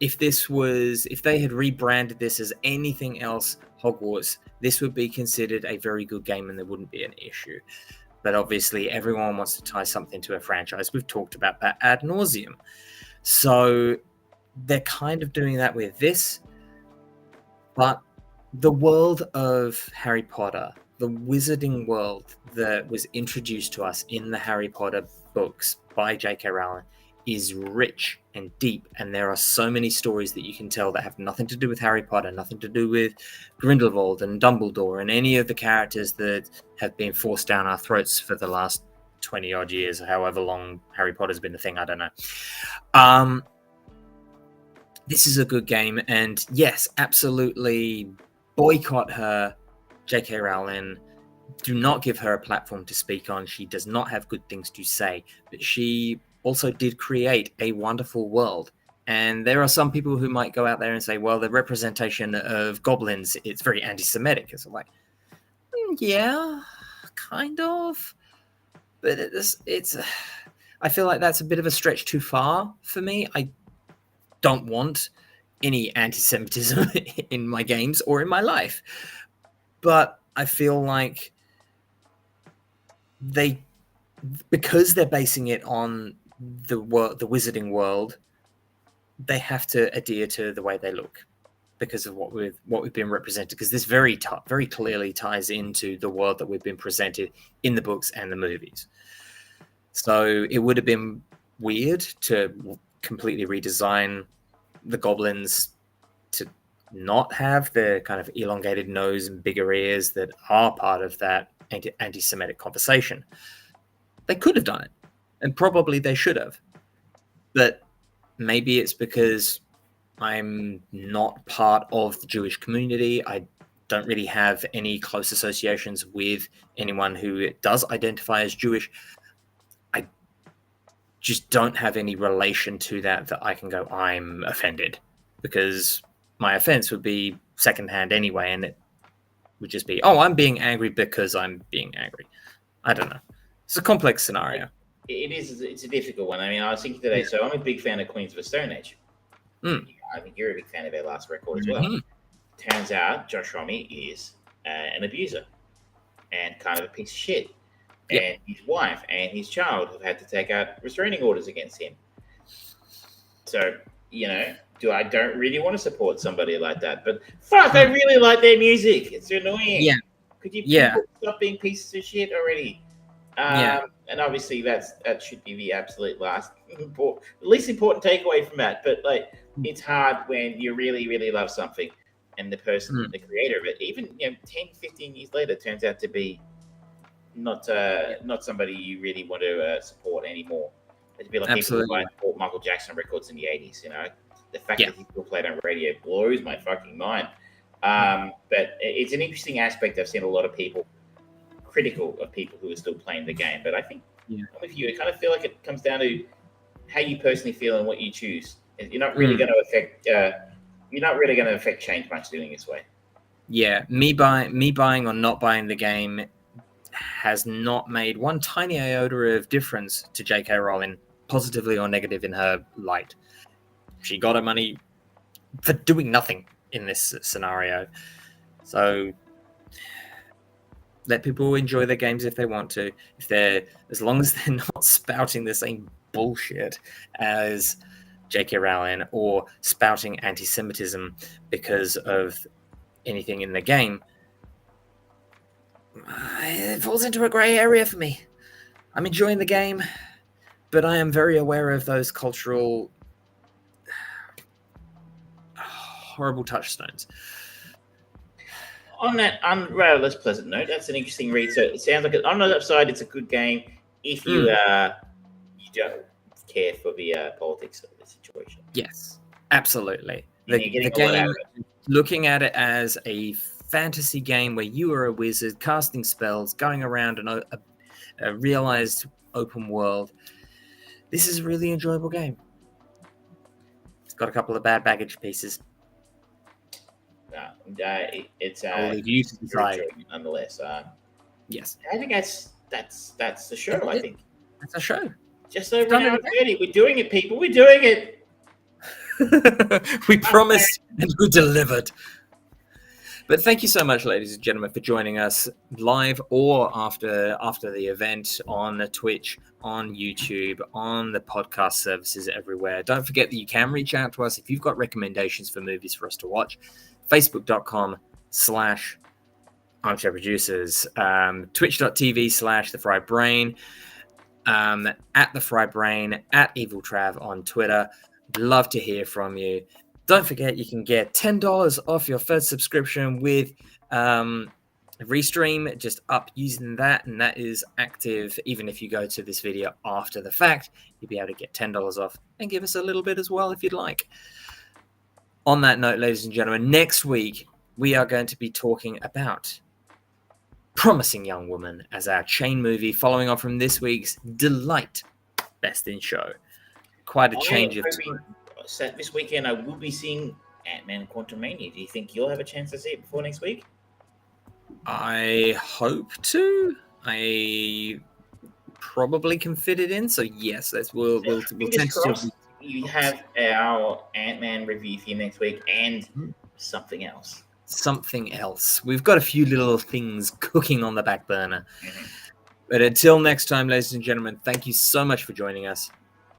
If they had rebranded this as anything else Hogwarts, this would be considered a very good game and there wouldn't be an issue. But obviously everyone wants to tie something to a franchise. We've talked about that ad nauseum. So they're kind of doing that with this. But the world of Harry Potter, the wizarding world that was introduced to us in the Harry Potter books by J.K. Rowling, is rich and deep, and there are so many stories that you can tell that have nothing to do with Harry Potter, nothing to do with Grindelwald and Dumbledore and any of the characters that have been forced down our throats for the last 20 odd years, or however long Harry Potter's been a thing, I don't know. This is a good game, and yes, absolutely boycott her, J.K. Rowling. Do not give her a platform to speak on. She does not have good things to say, but she also did create a wonderful world. And there are some people who might go out there and say, well, the representation of goblins, it's very anti-Semitic. It's like, yeah, kind of. But it's I feel like that's a bit of a stretch too far for me. I don't want any anti-Semitism in my games or in my life. But I feel like because they're basing it on the wizarding world, they have to adhere to the way they look because of what we've been represented, because this very clearly ties into the world that we've been presented in the books and the movies. So it would have been weird to completely redesign the goblins to not have the kind of elongated nose and bigger ears that are part of that anti-Semitic conversation. They could have done it, and probably they should have. But maybe it's because I'm not part of the Jewish community. I don't really have any close associations with anyone who does identify as Jewish. I just don't have any relation to that I can go, I'm offended, because my offense would be secondhand anyway, and it would just be, oh, I'm being angry because I'm being angry. I don't know. It's a complex scenario. It is. It's a difficult one. I mean, I was thinking today, so I'm a big fan of Queens of the Stone Age. I think you're a big fan of their last record as well. Turns out Josh Homme is an abuser and kind of a piece of shit. Yep. And his wife and his child have had to take out restraining orders against him. So, I don't really want to support somebody like that. But fuck, I really like their music. It's annoying. Yeah. Could you stop being pieces of shit already? And obviously that should be the absolute least important takeaway from that. But it's hard when you really, really love something and the person, the creator of it, even 10, 15 years later, turns out to be not somebody you really want to support anymore. It'd be like people who bought Michael Jackson records in the 80s. The fact that he still played on radio blows my fucking mind. But it's an interesting aspect. I've seen a lot of people critical of people who are still playing the game, but I think with you, I kind of feel like it comes down to how you personally feel and what you choose. You're not really going to affect. You're not really going to affect change much doing this way. Yeah, me buying or not buying the game has not made one tiny iota of difference to J.K. Rowling, positively or negative in her light. She got her money for doing nothing in this scenario. So let people enjoy their games if they want to. As long as they're not spouting the same bullshit as J.K. Rowling or spouting anti-Semitism because of anything in the game, it falls into a grey area for me. I'm enjoying the game, but I am very aware of those cultural horrible touchstones. On that rather less pleasant note, that's an interesting read. So it sounds like on the upside, it's a good game if you you don't care for the politics of the situation. Yes, absolutely. The game, looking at it as a fantasy game where you are a wizard casting spells, going around a realized open world. This is a really enjoyable game. It's got a couple of bad baggage pieces. It's you to decide. Nonetheless. Yes, I think that's the show. I think that's a show. Just over an hour 30. We're doing it, people. We're doing it. We promised and we delivered. But thank you so much, ladies and gentlemen, for joining us live or after the event on Twitch, on YouTube, on the podcast services everywhere. Don't forget that you can reach out to us if you've got recommendations for movies for us to watch. Facebook.com/Armchair Producers, Twitch.tv/The Fried Brain, at The Fried Brain, at Evil Trav on Twitter. Love to hear from you. Don't forget you can get $10 off your first subscription with Restream. Just up using that, and that is active even if you go to this video after the fact. You'll be able to get $10 off and give us a little bit as well if you'd like. On that note, ladies and gentlemen, next week we are going to be talking about Promising Young Woman as our chain movie, following on from this week's Delight Best in Show. Quite a change of time. This weekend I will be seeing Ant-Man Quantumania. Do you think you'll have a chance to see it before next week? I hope to. I probably can fit it in, so yes, we'll tentatively. You have our Ant-Man review for you next week and something else. Something else. We've got a few little things cooking on the back burner. But until next time, ladies and gentlemen, thank you so much for joining us.